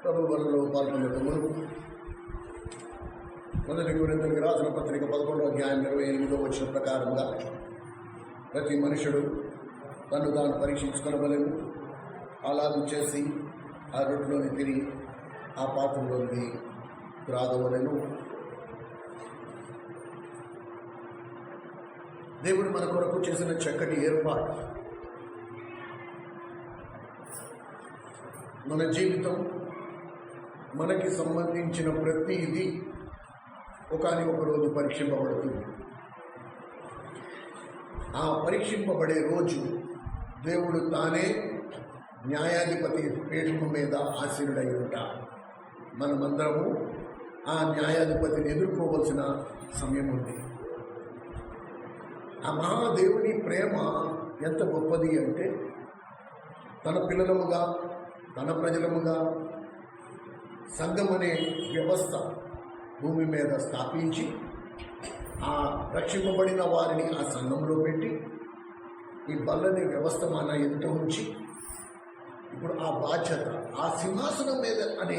ప్రభు వలలో పాల్గొనేటప్పుడు మొదటి కొరింథీయులకు రాసిన పత్రిక 11వ అధ్యాయం 28వ వచనం ప్రకారంగా ప్రతి మనుషుడు తను తాను పరీక్షించుకొనవలెను. అలాగూ చేసి ఆ రొట్టెలోని తిరిగి ఆ పాత్రలోని త్రాగవలెను. దేవుడు మన కొరకు చేసిన చక్కటి ఏర్పాటు. మన జీవితం, మనకి సంబంధించిన ప్రతిదీ ఒకనొక రోజు పరీక్షింపబడుతుంది. ఆ పరీక్షింపబడే రోజు దేవుడు తానే న్యాయాధిపతి పీఠము మీద ఆసీనుడై ఉంటాడు. మనమందరము ఆ న్యాయాధిపతిని ఎదుర్కోవలసిన సమయం ఉంది. ఆ మహాదేవుని ప్రేమ ఎంత గొప్పది అంటే, తన పిల్లలముగా, తన ప్రజలముగా సంఘం అనే వ్యవస్థ భూమి మీద స్థాపించి ఆ రక్షింపబడిన వారిని ఆ సంఘంలో పెట్టి ఈ బల్లని వ్యవస్థ మన ఎదుట ఉంచి ఇప్పుడు ఆ బాధ్యత, ఆ సింహాసనం మీద అనే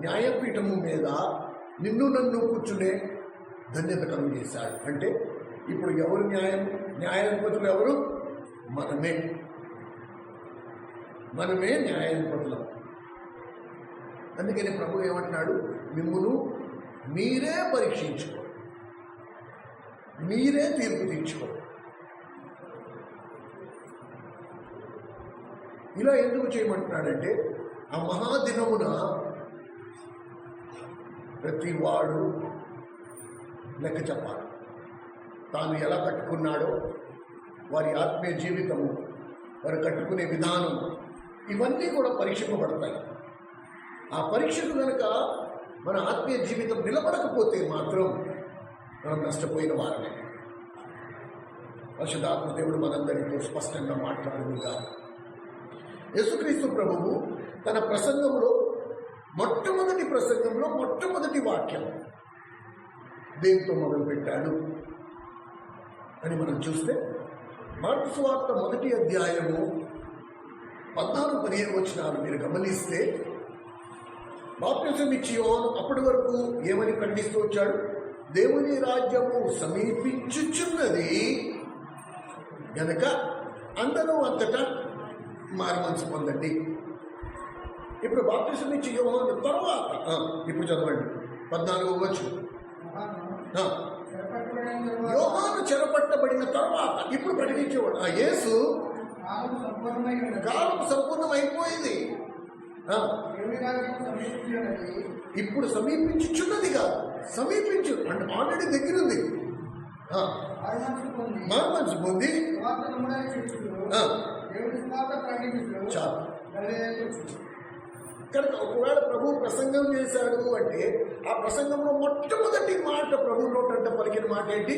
న్యాయపీఠము మీద నిన్ను నన్ను కూర్చునే ధన్యత కలుగు చేశాడు. అంటే ఇప్పుడు ఎవరు న్యాయాధిపతులు ఎవరు? మనమే న్యాయాధిపతులం. అందుకని ప్రభు ఏమంటున్నాడు? మిమ్మును మీరే పరీక్షించుకో, మీరే తీర్పు తీర్చుకో. ఇలా ఎందుకు చేయమంటున్నాడంటే, ఆ మహాదినమున ప్రతి వాడు లెక్క చెప్పాలి. తాను ఎలా కట్టుకున్నాడో, వారి ఆత్మీయ జీవితము, వారు కట్టుకునే విధానం, ఇవన్నీ కూడా పరీక్షింపబడతాయి. ఆ పరీక్షకు కనుక మన ఆత్మీయ జీవితం నిలబడకపోతే మాత్రం మనం నష్టపోయిన వారమే. పరిశుద్ధాత్మ దేవుడు మనందరితో స్పష్టంగా మాట్లాడుగా. యేసుక్రీస్తు ప్రభువు తన ప్రసంగంలో మొట్టమొదటి వాక్యం దేంతో మొదలుపెట్టాడు అని మనం చూస్తే, మార్కు సువార్త 1వ అధ్యాయము 14-15 వచనాలు మీరు గమనిస్తే, బాప్తిసం ఇచ్చి యోహాను అప్పటి వరకు ఏమని ప్రకటిస్తూ వచ్చాడు? దేవుని రాజ్యము సమీపించుచున్నది గనక అందరూ అంతటా మారుమనసు పొందండి. ఇప్పుడు బాప్తిసం ఇచ్చి యోహాను తర్వాత ఇప్పుడు చదవండి 14వ వచనం. యోహాను చెరపట్టబడిన తర్వాత ఇప్పుడు ప్రకటించేవాడు యేసు కాలం సంపూర్ణమైపోయింది, ఇప్పుడు సమీపించుచున్నది కాదు, సమీపించు అంటే ఆల్రెడీ దగ్గరుంది. మారుమనసు పొంది చాలు. కనుక ఒకవేళ ప్రభు ప్రసంగం చేశాడు అంటే, ఆ ప్రసంగంలో మొట్టమొదటి మాట ప్రభు నోటంట పలికిన మాట ఏంటి?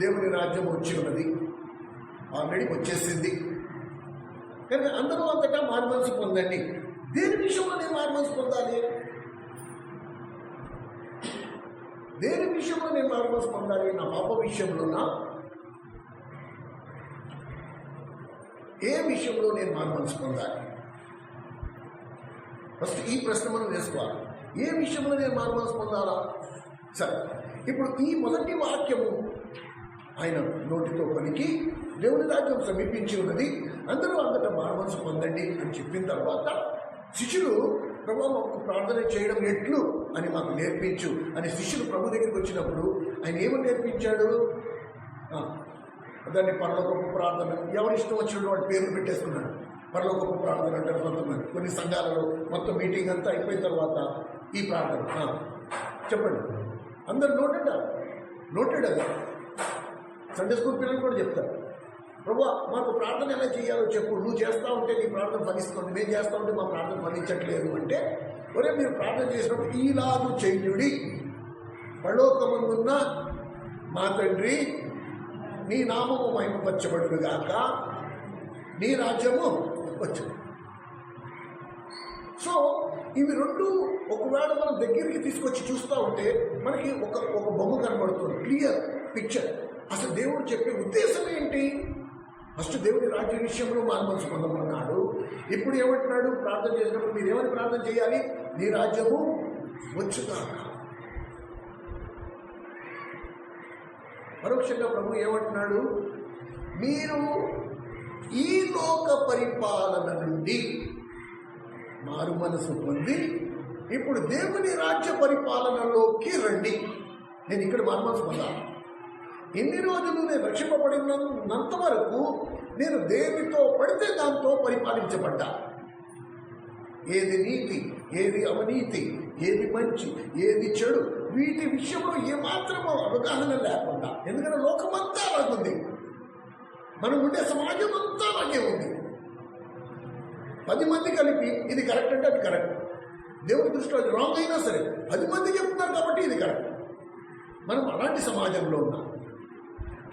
దేవుని రాజ్యం వచ్చి ఉన్నది, ఆల్రెడీ వచ్చేసింది. కనుక అందరూ అంతటా మారుమనసు పొందండి. దేని విషయంలో నేను మారుమనసు పొందాలి? దేని విషయంలో నేను మారుమనసు పొందాలి? నా పాప విషయంలోనా? ఏ విషయంలో నేను మారుమనసు పొందాలి? ఫస్ట్ ఈ ప్రశ్న మనం వేసుకోవాలి. ఏ విషయంలో నేను మారుమనసు పొందాలా? సరే, ఇప్పుడు ఈ మొదటి వాక్యము ఆయన నోటితో పలికి దేవుని రాజ్యం సమీపించి ఉన్నది, అందరూ అంతటా మారుమనసు పొందండి అని చెప్పిన తర్వాత శిష్యులు, ప్రభు మాకు ప్రార్థన చేయడం ఎట్లు అని మాకు నేర్పించు అని శిష్యులు ప్రభు దగ్గరికి వచ్చినప్పుడు ఆయన ఏమని నేర్పించాడు? దాన్ని పరలోకపు ప్రార్థన. ఎవరిష్టం వచ్చినట్టు వాటి పేర్లు పెట్టేస్తున్నాడు. పరలోకపు ప్రార్థన అంటారు కొంతమంది. కొన్ని సంఘాలలో మొత్తం మీటింగ్ అంతా అయిపోయిన తర్వాత ఈ ప్రార్థన చెప్పండి, అందరు నోటెడ్ అది. సండే స్కూల్ పిల్లలు కూడా చెప్తారు, ప్రభు మాకు ప్రార్థన ఎలా చేయాలో చెప్పు, నువ్వు చేస్తూ ఉంటే నీ ప్రార్థన ఫలిస్తుంది, మేము చేస్తూ ఉంటే మా ప్రార్థన ఫలించట్లేదు అంటే, ఒరే మీరు ప్రార్థన చేసినప్పుడు ఈలాగు చెయ్యుడి, పరలోకమందున్న మా తండ్రి నీ నామము మహిమపరచబడుగాక, నీ రాజ్యము వచ్చు. సో ఇవి రెండు ఒకవేళ మనం దగ్గరికి తీసుకొచ్చి చూస్తూ ఉంటే మనకి ఒక బొమ్మ కనబడుతుంది, క్లియర్ పిక్చర్. అసలు దేవుడు చెప్పే ఉద్దేశం ఏంటి? ఫస్ట్ దేవుని రాజ్య విషయంలో మారుమనసు పొందమన్నాడు. ఇప్పుడు ఏమంటున్నాడు? ప్రార్థన చేసినప్పుడు మీరు ఏమని ప్రార్థన చేయాలి? నీ రాజ్యము వచ్చుగాక. పరోక్షంగా ప్రభు ఏమంటున్నాడు? మీరు ఈ లోక పరిపాలన నుండి మారు మనసు పొంది ఇప్పుడు దేవుని రాజ్య పరిపాలనలోకి రండి. నేను ఇక్కడ మారు మనసు పొందాను. ఇన్ని రోజులు నేను రక్షింపబడినంత వరకు నేను దేనితో పడితే దాంతో పరిపాలించబడ్డా. ఏది నీతి, ఏది అవినీతి, ఏది మంచి, ఏది చెడు, వీటి విషయంలో ఏమాత్రమో అవగాహన లేకుండా. ఎందుకంటే లోకమంతా అలాగుంది, మనం ఉండే సమాజం అంతా అలాగే ఉంది. 10 మంది కలిపి ఇది కరెక్ట్ అంటే అది కరెక్ట్, దేవుడి దృష్టిలో అది రాంగ్ అయినా సరే 10 మంది చెప్తున్నారు కాబట్టి ఇది కరెక్ట్. మనం అలాంటి సమాజంలో ఉన్నాం.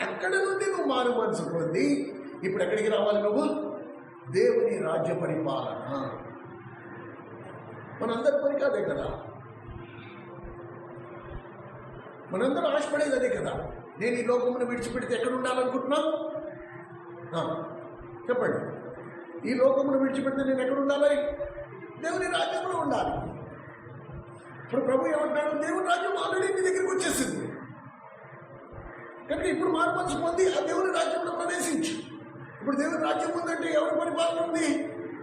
అక్కడ నుండి నువ్వు మారు మనసు పొంది ఇప్పుడు ఎక్కడికి రావాలి? నువ్వు దేవుని రాజ్య పరిపాలన. మనందరి కోరిక అదే కదా, మనందరూ ఆశపడేది అదే కదా. నేను ఈ లోకమును విడిచిపెడితే ఎక్కడ ఉండాలనుకుంటున్నావు? చెప్పండి. ఈ లోకమును విడిచిపెడితే నేను ఎక్కడ ఉండాలి? దేవుని రాజ్యంలో ఉండాలి. ఇప్పుడు ప్రభు ఏమంటాడు? దేవుని రాజ్యం ఆల్రెడీ మీ దగ్గరికి వచ్చేసింది కనుక ఇప్పుడు మారు మనసు పొంది ఆ దేవుని రాజ్యంలో ప్రవేశించు. ఇప్పుడు దేవుని రాజ్యం ఉందంటే ఎవరి పరిపాలన ఉంది?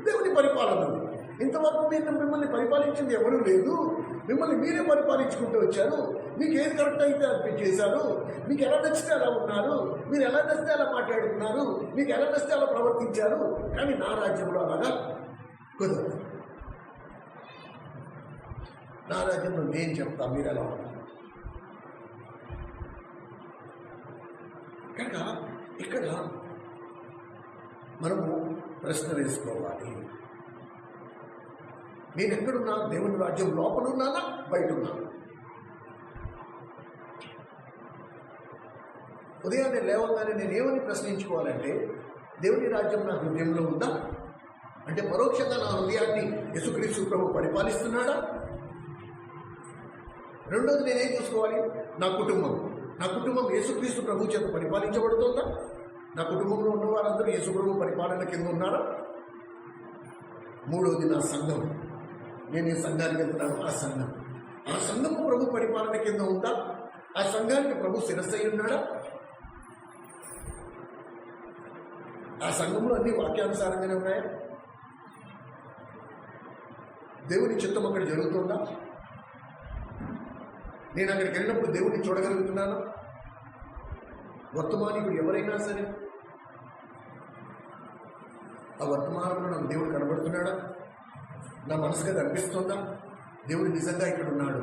దేవుని పరిపాలన ఉంది. ఇంతవరకు మిమ్మల్ని పరిపాలించింది ఎవరూ లేదు, మిమ్మల్ని మీరే పరిపాలించుకుంటూ వచ్చారు. మీకు ఏది కరెక్ట్ అయితే అది చేశారు, మీకు ఎలా నచ్చితే అలా ఉన్నారు, మీరు ఎలా నచ్చితే అలా మాట్లాడుతున్నారు, మీకు ఎలా నచ్చితే అలా ప్రవర్తించారు. కానీ నా రాజ్యంలో అలాగా కుదరదు. నా రాజ్యంలో నేను చెప్తా మీరు ఎలా ఉన్నారు. కనుక ఇక్కడ మనము ప్రశ్న వేసుకోవాలి. నేను ఎక్కడున్నా? దేవుని రాజ్యం లోపల ఉన్నానా, బయట ఉన్నానా? ఉదయాన్నే లేవగానే నేను ఏమని ప్రశ్నించుకోవాలంటే, దేవుని రాజ్యం నా హృదయంలో ఉందా? అంటే పరోక్షంగా నా హృదయాన్ని యేసుక్రీస్తు ప్రభు పరిపాలిస్తున్నాడా? రెండోది నేనేం చూసుకోవాలి? నా కుటుంబం యేసుక్రీస్తు ప్రభు చేత పరిపాలించబడుతుందా? నా కుటుంబంలో ఉన్న వారందరూ యేసు ప్రభు పరిపాలన కింద ఉన్నారా? మూడోది నా సంఘం. నేను ఈ సంఘానికి వెళ్తున్నాను. ఆ సంఘము ప్రభు పరిపాలన కింద ఉందా? ఆ సంఘానికి ప్రభు శిరస్సు అయి ఉన్నాడా? ఆ సంఘంలో అన్ని వాక్యానుసారంగానే ఉన్నాయా? దేవుని చిత్తం అక్కడ జరుగుతుందా? నేను అక్కడికి వెళ్ళినప్పుడు దేవుడిని చూడగలుగుతున్నాను? వర్తమానికుడు ఎవరైనా సరే ఆ వర్తమానంలో నాకు దేవుడు కనబడుతున్నాడా? నా మనసుగా అనిపిస్తుందా దేవుడు నిజంగా ఇక్కడ ఉన్నాడు?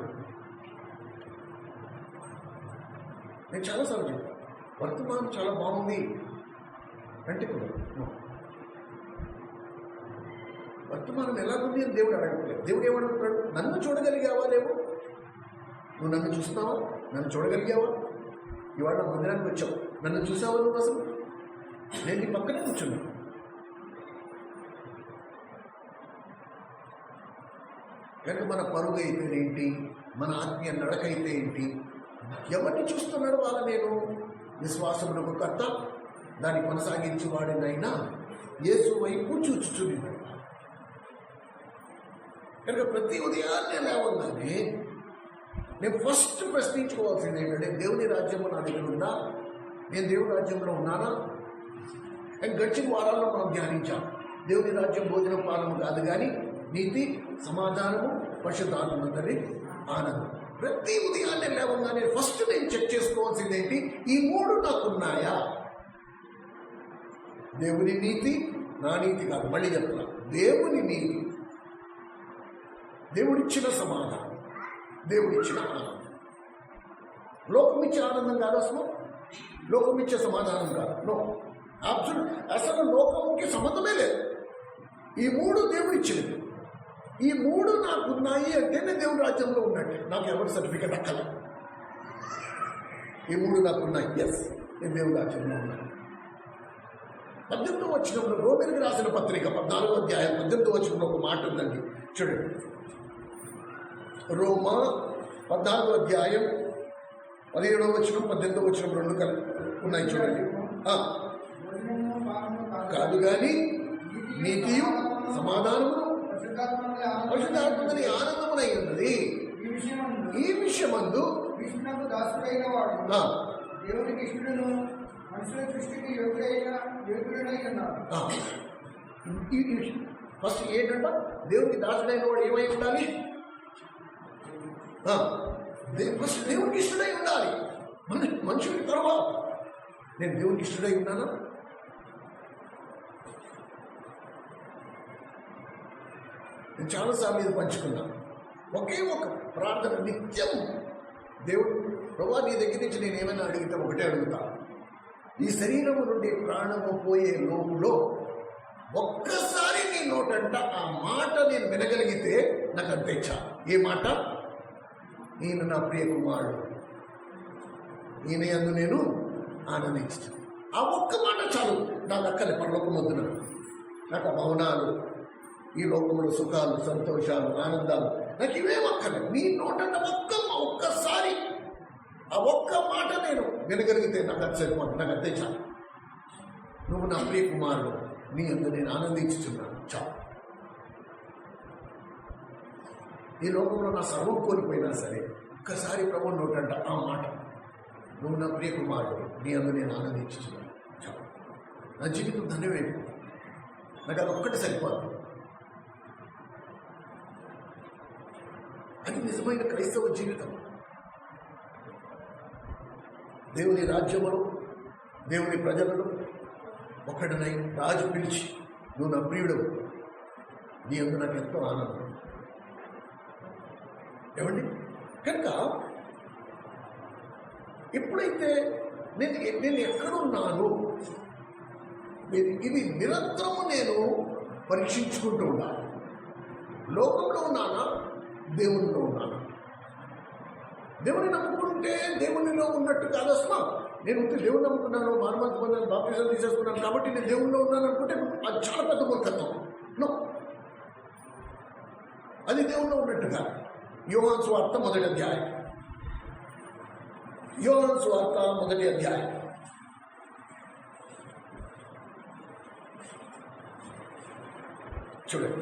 నేను చాలాసార్లు చెప్పాను, వర్తమానం చాలా బాగుంది అంటే కూడా వర్తమానం ఎలాగుంది అని దేవుడు అడగట్లేదు. దేవుడు ఏమడుగుతున్నాడు? నన్ను చూడగలిగావా? లేవు. నువ్వు నన్ను చూస్తున్నావా? నన్ను చూడగలిగావా? ఇవాళ మందిరానికి వచ్చావు, నన్ను చూసావా? నువ్వు అసలు నేను నీ పక్కనే కూర్చున్నాను. కనుక మన పరుగు అయితే ఏంటి, మన ఆత్మీయ నడక అయితే ఏంటి, ఎవరిని చూస్తున్నాడు? వాళ్ళ నేను విశ్వాసమునకు కర్త దాన్ని కొనసాగించేవాడినైనా యేసు వైపు చూచుచున్నాడు. కనుక ప్రతి ఉదయాన్నే లేవగానే నేను ఫస్ట్ ప్రశ్నించుకోవాల్సింది ఏంటంటే, దేవుని రాజ్యము నా దగ్గర ఉందా? నేను దేవుని రాజ్యంలో ఉన్నానా? అండ్ గడిచిన వారాల్లో మనం ధ్యానించాం, దేవుని రాజ్యం భోజనం పానము కాదు కానీ నీతి, సమాధానము, పరిశుద్ధాత్మని ఆనందం. ప్రతి ఉదయాన్నే లేవగానే ఫస్ట్ నేను చెక్ చేసుకోవాల్సింది ఏంటి? ఈ 3 నాకున్నాయా? దేవుని నీతి, నా నీతి కాదు, మళ్ళీ చెప్తున్నా, దేవుని నీతి, దేవుడిచ్చిన సమాధానం, దేవుడిచ్చిన ఆనందం. లోకమిచ్చే ఆనందం కాదు, అసలు లోకమిచ్చే సమాధానం కాదు. నో, అసలు లోకముకి సంబంధమే లేదు. ఈ 3 దేవుడిచ్చినవి. ఈ 3 నాకున్నాయి అంటే నేను దేవుడి రాజ్యంలో ఉన్నట్టే. నాకు ఎవరి సర్టిఫికెట్ అక్కల. ఈ 3 నాకున్నాయి, ఎస్, నేను దేవుడి రాజ్యంలో ఉన్నాను. 18వ వచనంలో రోమీయులకు రాసిన పత్రిక 14వ అధ్యాయం 18వ వచనంలో ఒక మాట ఉందండి, చూడండి. రోమా 14వ అధ్యాయం 17వ వచనం 18వ వచనం 2 కలిపి ఉన్నాయి, చూడండి. కాదు కానీ నీతియు, సమాధానము, పరిశుద్ధాత్మని ఆనందమునై ఉన్నది. ఈ విషయమందు విష్ణుకు దాసుడైన వాడు దేవునికి ఇష్టడును మనుషుల దృష్టికి యోగ్యుడై ఉన్నాడు. ఫస్ట్ ఏంటంట, దేవునికి దాసుడైన వాడు ఏమై ఉండాలి? ఫస్ట్ దేవునికి ఇష్టడై ఉండాలి. మనుషుడి తర్వాత నేను దేవునికి ఇష్టడై ఉన్నానా? నేను చాలాసార్లు ఇది పంచుకున్నాను. ఒకే ఒక ప్రార్థన నిత్యం, దేవుడు ప్రభా నీ దగ్గర నుంచి నేను ఏమైనా అడిగితే ఒకటే అడుగుతా, ఈ శరీరము నుండి ప్రాణము పోయే లోపులో ఒక్కసారి నీ నోటంట ఆ మాట నేను వినగలిగితే నాకు అంతే చాలు. ఏ మాట? ఈయన నా ప్రియ కుమారుడు, ఈయన యందు నేను ఆనందించు. ఆ ఒక్క మాట చాలు. నాకు అక్కలే పరలోకం వద్దున, నాకు భవనాలు, ఈ లోకంలో సుఖాలు, సంతోషాలు, ఆనందాలు నాకు ఇవేం అక్కర్లేదు. నీ నోటంట ఒక్కసారి ఆ ఒక్క మాట నేను వినగలిగితే నాకు అది సరిపోతుంది, నాకు అంతే చాలు. నువ్వు నా ప్రియ కుమారుడు, నీ యందు నేను ఆనందించుచున్నాను, చాలు. ఈ లోకంలో నా సర్వం కోల్పోయినా సరే ఒక్కసారి ప్రభు నోటంట ఆ మాట, నువ్వు నా ప్రియ కుమారుడు, నీ యందు నేను ఆనందించుచున్నాను, చాలు. నా జీవితం ధన్యమైంది. నాకు అది ఒక్కటి సరిపోదు. అది నిజమైన క్రైస్తవ జీవితం. దేవుని రాజ్యములు, దేవుని ప్రజలను ఒకడినై రాజు పిలిచి, నువ్వు నా ప్రియుడు, నీ యందు నాకు ఎంతో ఆనందం. ఏమండి? కనుక ఎప్పుడైతే నేను ఎక్కడున్నాను, ఇది నిరంతరము నేను పరీక్షించుకుంటూ ఉండాలి. లోకంలో ఉన్నానా, దేవునిలో ఉన్నానా? దేవుని నమ్ముకుంటే దేవునిలో ఉన్నట్టు కాదు. అసలు నేను దేవుని నమ్ముకున్నాను, మానవంతు పొందాను, బాప్తిజం తీసేసుకున్నాను కాబట్టి నేను దేవునిలో ఉన్నాను అనుకుంటే అది చాలా పెద్ద మూర్ఖత్వం. నో, అది దేవునిలో ఉన్నట్టుగా. యోహాను సువార్త 1వ అధ్యాయం, యోహాను సువార్త 1వ అధ్యాయం చూడండి.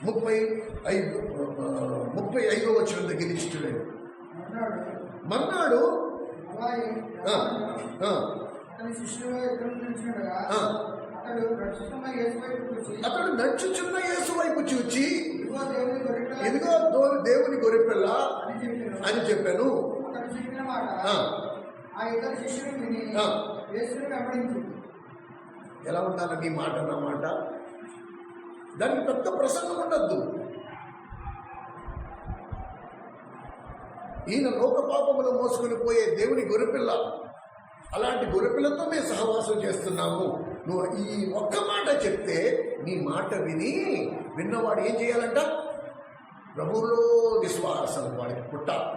35వ వచనం దగ్గర నుంచి చూడండి. మర్నాడు అతడు నడుచుచున్న యేసు వైపు చూచి, ఇదిగో దేవుని గొర్రెపిల్ల అని చెప్పాను. ఎలా ఉండాలి నీ మాట, నా మాట? దానికి పెద్ద ప్రసంగం ఉండద్దు. ఈయన లోక పాపములు మోసుకొని పోయే దేవుని గొర్రెపిల్ల, అలాంటి గొర్రెపిల్లతో మేము సహవాసం చేస్తున్నాము. నువ్వు ఈ ఒక్క మాట చెప్తే నీ మాట విన్నవాడు ఏం చేయాలంట? ప్రభువులో విశ్వాసం వాడికి పుట్టాలి.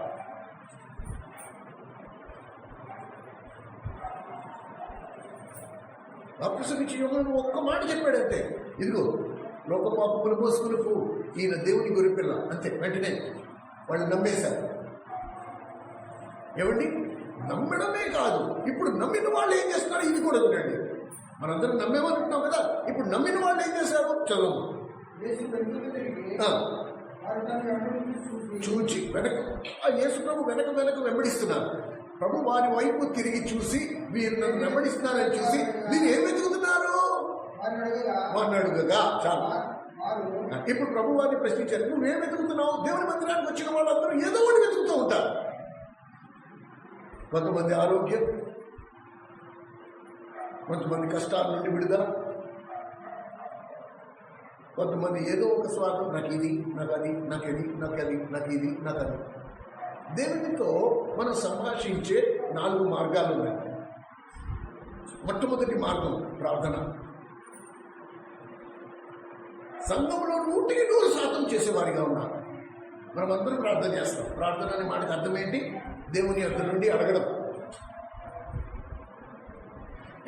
బాప్తిసం యోహాను ఒక్క మాట చెప్పాడంతే, ఇదిగో లోక పాపములు మోసుకుని ఈయన దేవుని గొర్రెపిల్ల, అంతే. వెంటనే వాళ్ళు నమ్మేశారు. ఏమండి? నమ్మడమే కాదు, ఇప్పుడు నమ్మిన వాళ్ళు ఏం చేస్తున్నారు ఇది కూడా చూడండి. మనందరం నమ్మేమనుకుంటున్నాం కదా, ఇప్పుడు నమ్మిన వాళ్ళు ఏం చేశారు చదువు చూచి వెనక యేసు ప్రభు వెనక వెంబడిస్తున్నారు. ప్రభు వారి వైపు తిరిగి చూసి, వీరు నన్ను వెంబడిస్తున్నారని చూసి మీరు ఏం వెతుకుతున్నారు వారిని అడుగగా చాలు. ఇప్పుడు ప్రభు వారిని ప్రశ్నించారు, నువ్వేం వెతుకుతున్నావు? దేవుని మందిరానికి వచ్చిన వాళ్ళందరూ ఏదో ఒకటి వెతుకుతూ ఉంటారు. కొంతమంది ఆరోగ్యం, కొంతమంది కష్టాల నుండి విడుదల, కొంతమంది ఏదో ఒక స్వార్థం, నాకు ఇది, నాకు అది, నాకు ఇది, నాకు అది, నాకు ఇది, నాకు అది. దేవునితో మనం సంభాషించే 4 మార్గాలు ఉన్నాయి. మొట్టమొదటి మార్గం ప్రార్థన. సంఘంలో 100% చేసేవారిగా ఉన్నారు. మనం అందరం ప్రార్థన చేస్తాం. ప్రార్థన అనే మాటకి అర్థం ఏంటి? దేవుని యొక్క నుండి అడగడం.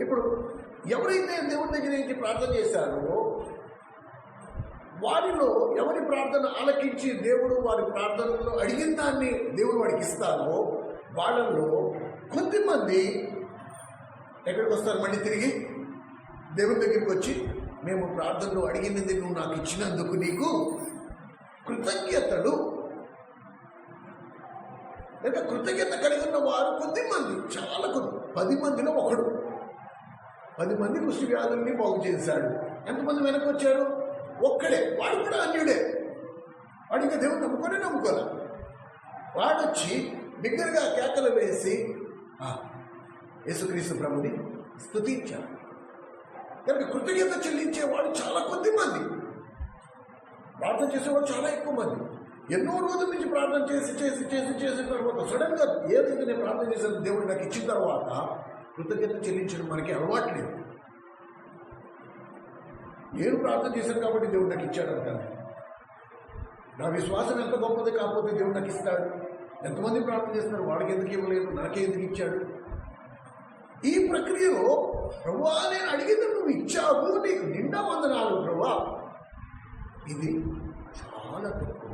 ఇప్పుడు ఎవరైతే దేవుని దగ్గర నుంచి ప్రార్థన చేశారో వారిలో ఎవరి ప్రార్థన ఆలకించి దేవుడు వారి ప్రార్థనలో అడిగిన దాన్ని దేవుడు వాడికి ఇస్తారో వాళ్ళలో కొద్దిమంది ఎక్కడికి వస్తారు? మళ్ళీ తిరిగి దేవుని దగ్గరికి వచ్చి మేము ప్రార్థనలో అడిగినది నువ్వు నాకు ఇచ్చినందుకు నీకు కృతజ్ఞతలు. లేక కృతజ్ఞత కలిగి ఉన్న వారు కొద్దిమంది, చాలా 10 మందిలో ఒకడు 10 మంది కుష్టి వ్యాధుల్ని బాగు చేశాడు. ఎంతమంది వెనక్కి వచ్చారు? ఒక్కడే. వాడు కూడా అన్యుడే. వాడు ఇంకా దేవుడు నమ్ముకోలే. వాడొచ్చి బిగ్గరగా కేకలు వేసి యేసుక్రీస్తు ప్రభుని స్తుతించాడు. కనుక కృతజ్ఞత చెల్లించేవాడు చాలా కొద్ది మంది, ప్రార్థన చేసేవాడు చాలా ఎక్కువ మంది. ఎన్నో రోజుల నుంచి ప్రార్థన చేసిన తర్వాత సడన్ గా ఏదైతే నేను ప్రార్థన చేసిన దేవుడు నాకు ఇచ్చిన తర్వాత కృతజ్ఞత చెల్లించడం మనకి అలవాట్లేదు. నేను ప్రార్థన చేశాను కాబట్టి దేవుడు నాకు ఇచ్చాడు అంటాను. నా విశ్వాసం ఎంత గొప్పది కాకపోతే దేవుడు నాకు ఇస్తాడు. ఎంతమంది ప్రార్థన చేస్తున్నారు, వాడికి ఎందుకు ఇవ్వలేదు, నాకే ఎందుకు ఇచ్చాడు? ఈ ప్రక్రియలో ప్రభువా నేను అడిగింది నువ్వు ఇచ్చావు, నీకు నిండా వందనాలు ప్రభువా. ఇది చాలా తక్కువ.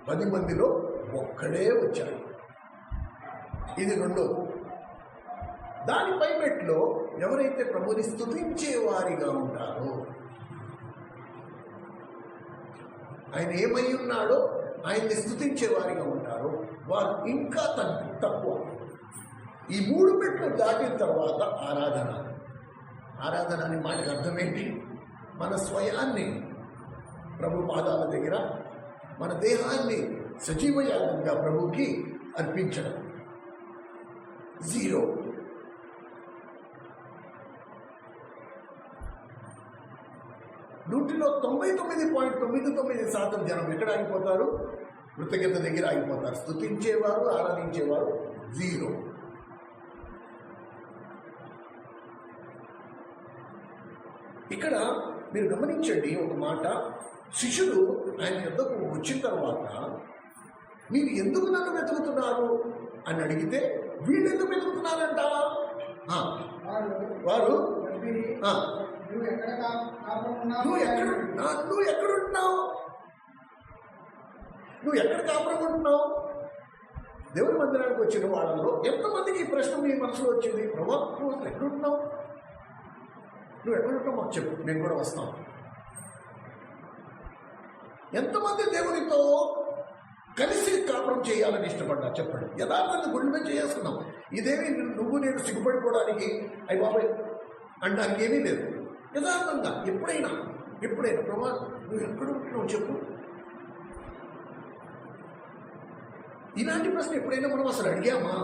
10 మందిలో ఒక్కడే వచ్చాడు. ఇది రెండోది. దానిపై మెట్లో ఎవరైతే ప్రభుని స్తుతించే వారిగా ఉంటారో, ఆయన ఏమై ఉన్నాడో ఆయన్ని స్తుతించే వారిగా ఉంటారో వారు ఇంకా తక్కువ. ఈ 3 మెట్లు దాటిన తర్వాత ఆరాధన అనే మాటకు అర్థం ఏంటి? మన స్వయాన్ని ప్రభు పాదాల దగ్గర, మన దేహాన్ని సజీవయాగంగా ప్రభుకి అర్పించడం. 0. నూటిలో 99.99% జనం ఎక్కడ ఆగిపోతారు? కృతజ్ఞత దగ్గర ఆగిపోతారు. స్తుతించేవారు, ఆరాధించేవారు 0. ఇక్కడ మీరు గమనించండి ఒక మాట. శిష్యులు ఆయన యొద్దకు వచ్చిన తర్వాత మీరు ఎందుకు నన్ను వెతుకుతున్నారు అని అడిగితే వీళ్ళు ఎందుకు వెతుకుతున్నారంట? వారు నువ్వు ఎక్కడుంటున్నావు? నువ్వు ఎక్కడ కాపురం ఉంటున్నావు? దేవుని మందిరానికి వచ్చిన వాళ్ళలో ఎంతమందికి ఈ ప్రశ్న మీ మనసులో వచ్చింది? ప్రభా నువ్వు ఎక్కడుంటున్నావు? నువ్వు ఎక్కడుంటావు మాకు చెప్పు, నేను కూడా వస్తాను. ఎంతమంది దేవునితో కలిసి కాపురం చేయాలని ఇష్టపడ్డా చెప్పండి. యథార్థంగా గుండె మీద చేసుకున్నాం. ఇదేమి నువ్వు నేను సిగ్గుపడిపోవడానికి అయ్యి బాబాయ్ అనడానికి ఏమీ లేదు. యథార్థంగా ఎప్పుడైనా ప్రభా నువ్వు ఎక్కడుంటున్నావు చెప్పు. ఇలాంటి ప్రశ్న ఎప్పుడైనా మనం అసలు అడిగామా?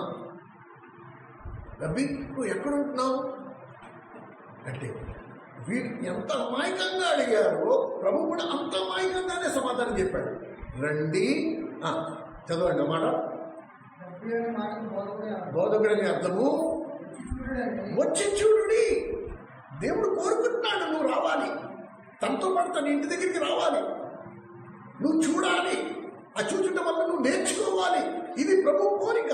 రబ్బీ నువ్వు ఎక్కడుంటున్నావు అంటే వీరు ఎంత అమాయకంగా అడిగారో ప్రభు కూడా అంత అమాయకంగానే సమాధానం చెప్పాడు. రండి, చదవండి అన్నమాట. బోధకుడని అర్థము వచ్చి చూడుడి. దేవుడు కోరుకుంటున్నాడు నువ్వు రావాలి, తనతో పాటు తన ఇంటి దగ్గరికి రావాలి, నువ్వు చూడాలి. ఆ చూడటం వల్ల నువ్వు నేర్చుకోవాలి. ఇది ప్రభు కోరిక.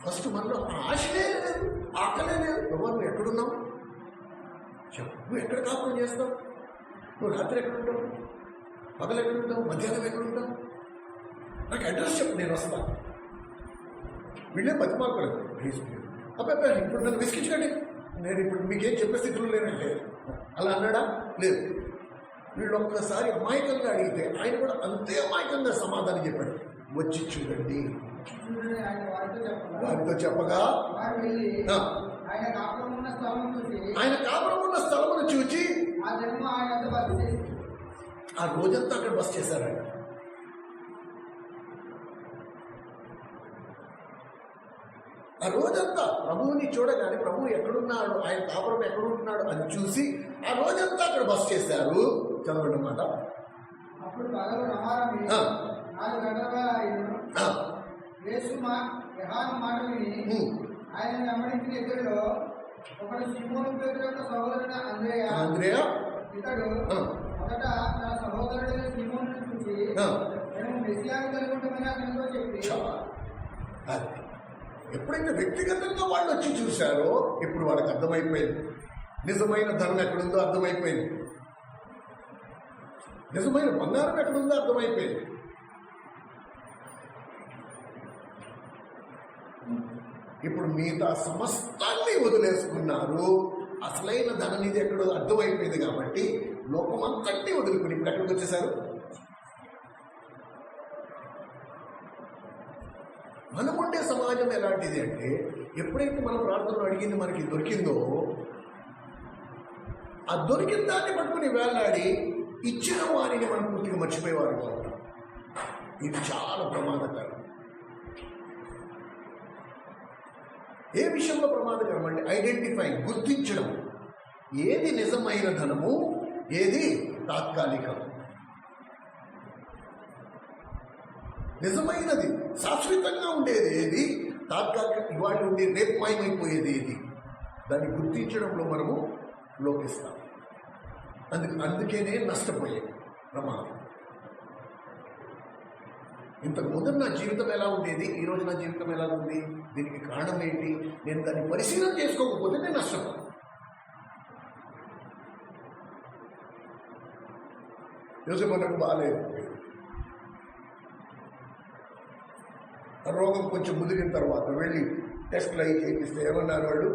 ఫస్ట్ మనలో ఆశలే లేదు, ఆకలే లేదు. ప్రభు నువ్వు ఎక్కడున్నావు చెప్పు. నువ్వు ఎక్కడ కాపురం చేస్తావు? నువ్వు రాత్రి ఎక్కడుంటావు, పగలు ఎక్కడుంటావు, మధ్యాహ్నం ఎక్కడుంటావు? నాకు అడ్రస్ చెప్పు, నేను వస్తాను. వీళ్ళే బతిమార్కలేదు. ప్లీజ్ అబ్బాయి ఇప్పుడు నన్ను విసిగించకండి, నేను ఇప్పుడు మీకేం చెప్పే స్థితిలో లేనంటే అలా అన్నాడా? లేదు. వీళ్ళు ఒక్కసారి అమాయకంగా అడిగితే ఆయన కూడా అంతే అమాయకంగా సమాధానం చెప్పాడు. వచ్చి చూడండి. వారితో చెప్పగా ఆయన కాపురం ఉన్న స్థలమును చూచి ఆ రోజంతా అక్కడ బస్ చేశారు. ఆ రోజంతా ప్రభువుని చూడగానే ప్రభువు ఎక్కడున్నాడు, ఆయన కాపురం ఎక్కడుంటున్నాడు అని చూసి ఆ రోజంతా అక్కడ బస్ చేశారు. చదవండి అన్నమాట. అప్పుడు పగలు రమారమి 4 గంటల యేసు మాట విని ఆయన వెంబడించిన ఇద్దరిలో ఒకడు సీమోను పేతురు యొక్క సహోదరుడు అంద్రేయ. ఇతడు మొదట తన సహోదరుడైన సీమోను చూసి నేను మెస్సియాను కలిగి ఉంటామని అతనితో చెప్పి. ఎప్పుడైతే వ్యక్తిగతంగా వాళ్ళు వచ్చి చూశారో ఇప్పుడు వాళ్ళకి అర్థమైపోయింది. నిజమైన ధనం ఎక్కడుందో అర్థమైపోయింది. నిజమైన బంగారం ఎక్కడుందో అర్థమైపోయింది. ఇప్పుడు మిగతా సమస్తాన్ని వదిలేసుకున్నారు. అసలైన ధననిధి ఎక్కడో అర్థమైపోయింది కాబట్టి లోకం అంతటి వదులుకుని ఇప్పుడు ఎక్కడికి వచ్చేసారు. మనం ఉండే సమాజం ఎలాంటిది అంటే ఎప్పుడైతే మన ప్రార్థనలు అడిగింది మనకి దొరికిందో ఆ దొరికిన దాన్ని పట్టుకుని వేలాడి ఇచ్చిన వారిని మనం పూర్తిగా మర్చిపోయేవారుగా ఉంటాం. ఇది చాలా ప్రమాదకరం. ఏ విషయంలో ప్రమాదకరం అంటే ఐడెంటిఫై, గుర్తించడం. ఏది నిజమైన ధనము, ఏది తాత్కాలికం. నిజమైనది శాశ్వతంగా ఉండేది ఏది, తాత్కాలిక ఇవాళ ఉండే రేపు మాయమైపోయేది ఏది, దాన్ని గుర్తించడంలో మనము లోపిస్తాం. అందుకేనే నష్టపోయేది ప్రమాదం. ఇంతకు ముందు నా జీవితం ఎలా ఉండేది, ఈరోజు నా జీవితం ఎలా ఉంది, దీనికి కారణం ఏంటి, నేను దాన్ని పరిశీలన చేసుకోకపోతే నేను నష్టపోతాను. యోసేపు నాకు బాగాలేదు, రోగం కొంచెం ముదిరిన తర్వాత వెళ్ళి టెస్ట్లు అయి చేపిస్తే ఏమన్నారు వాళ్ళు,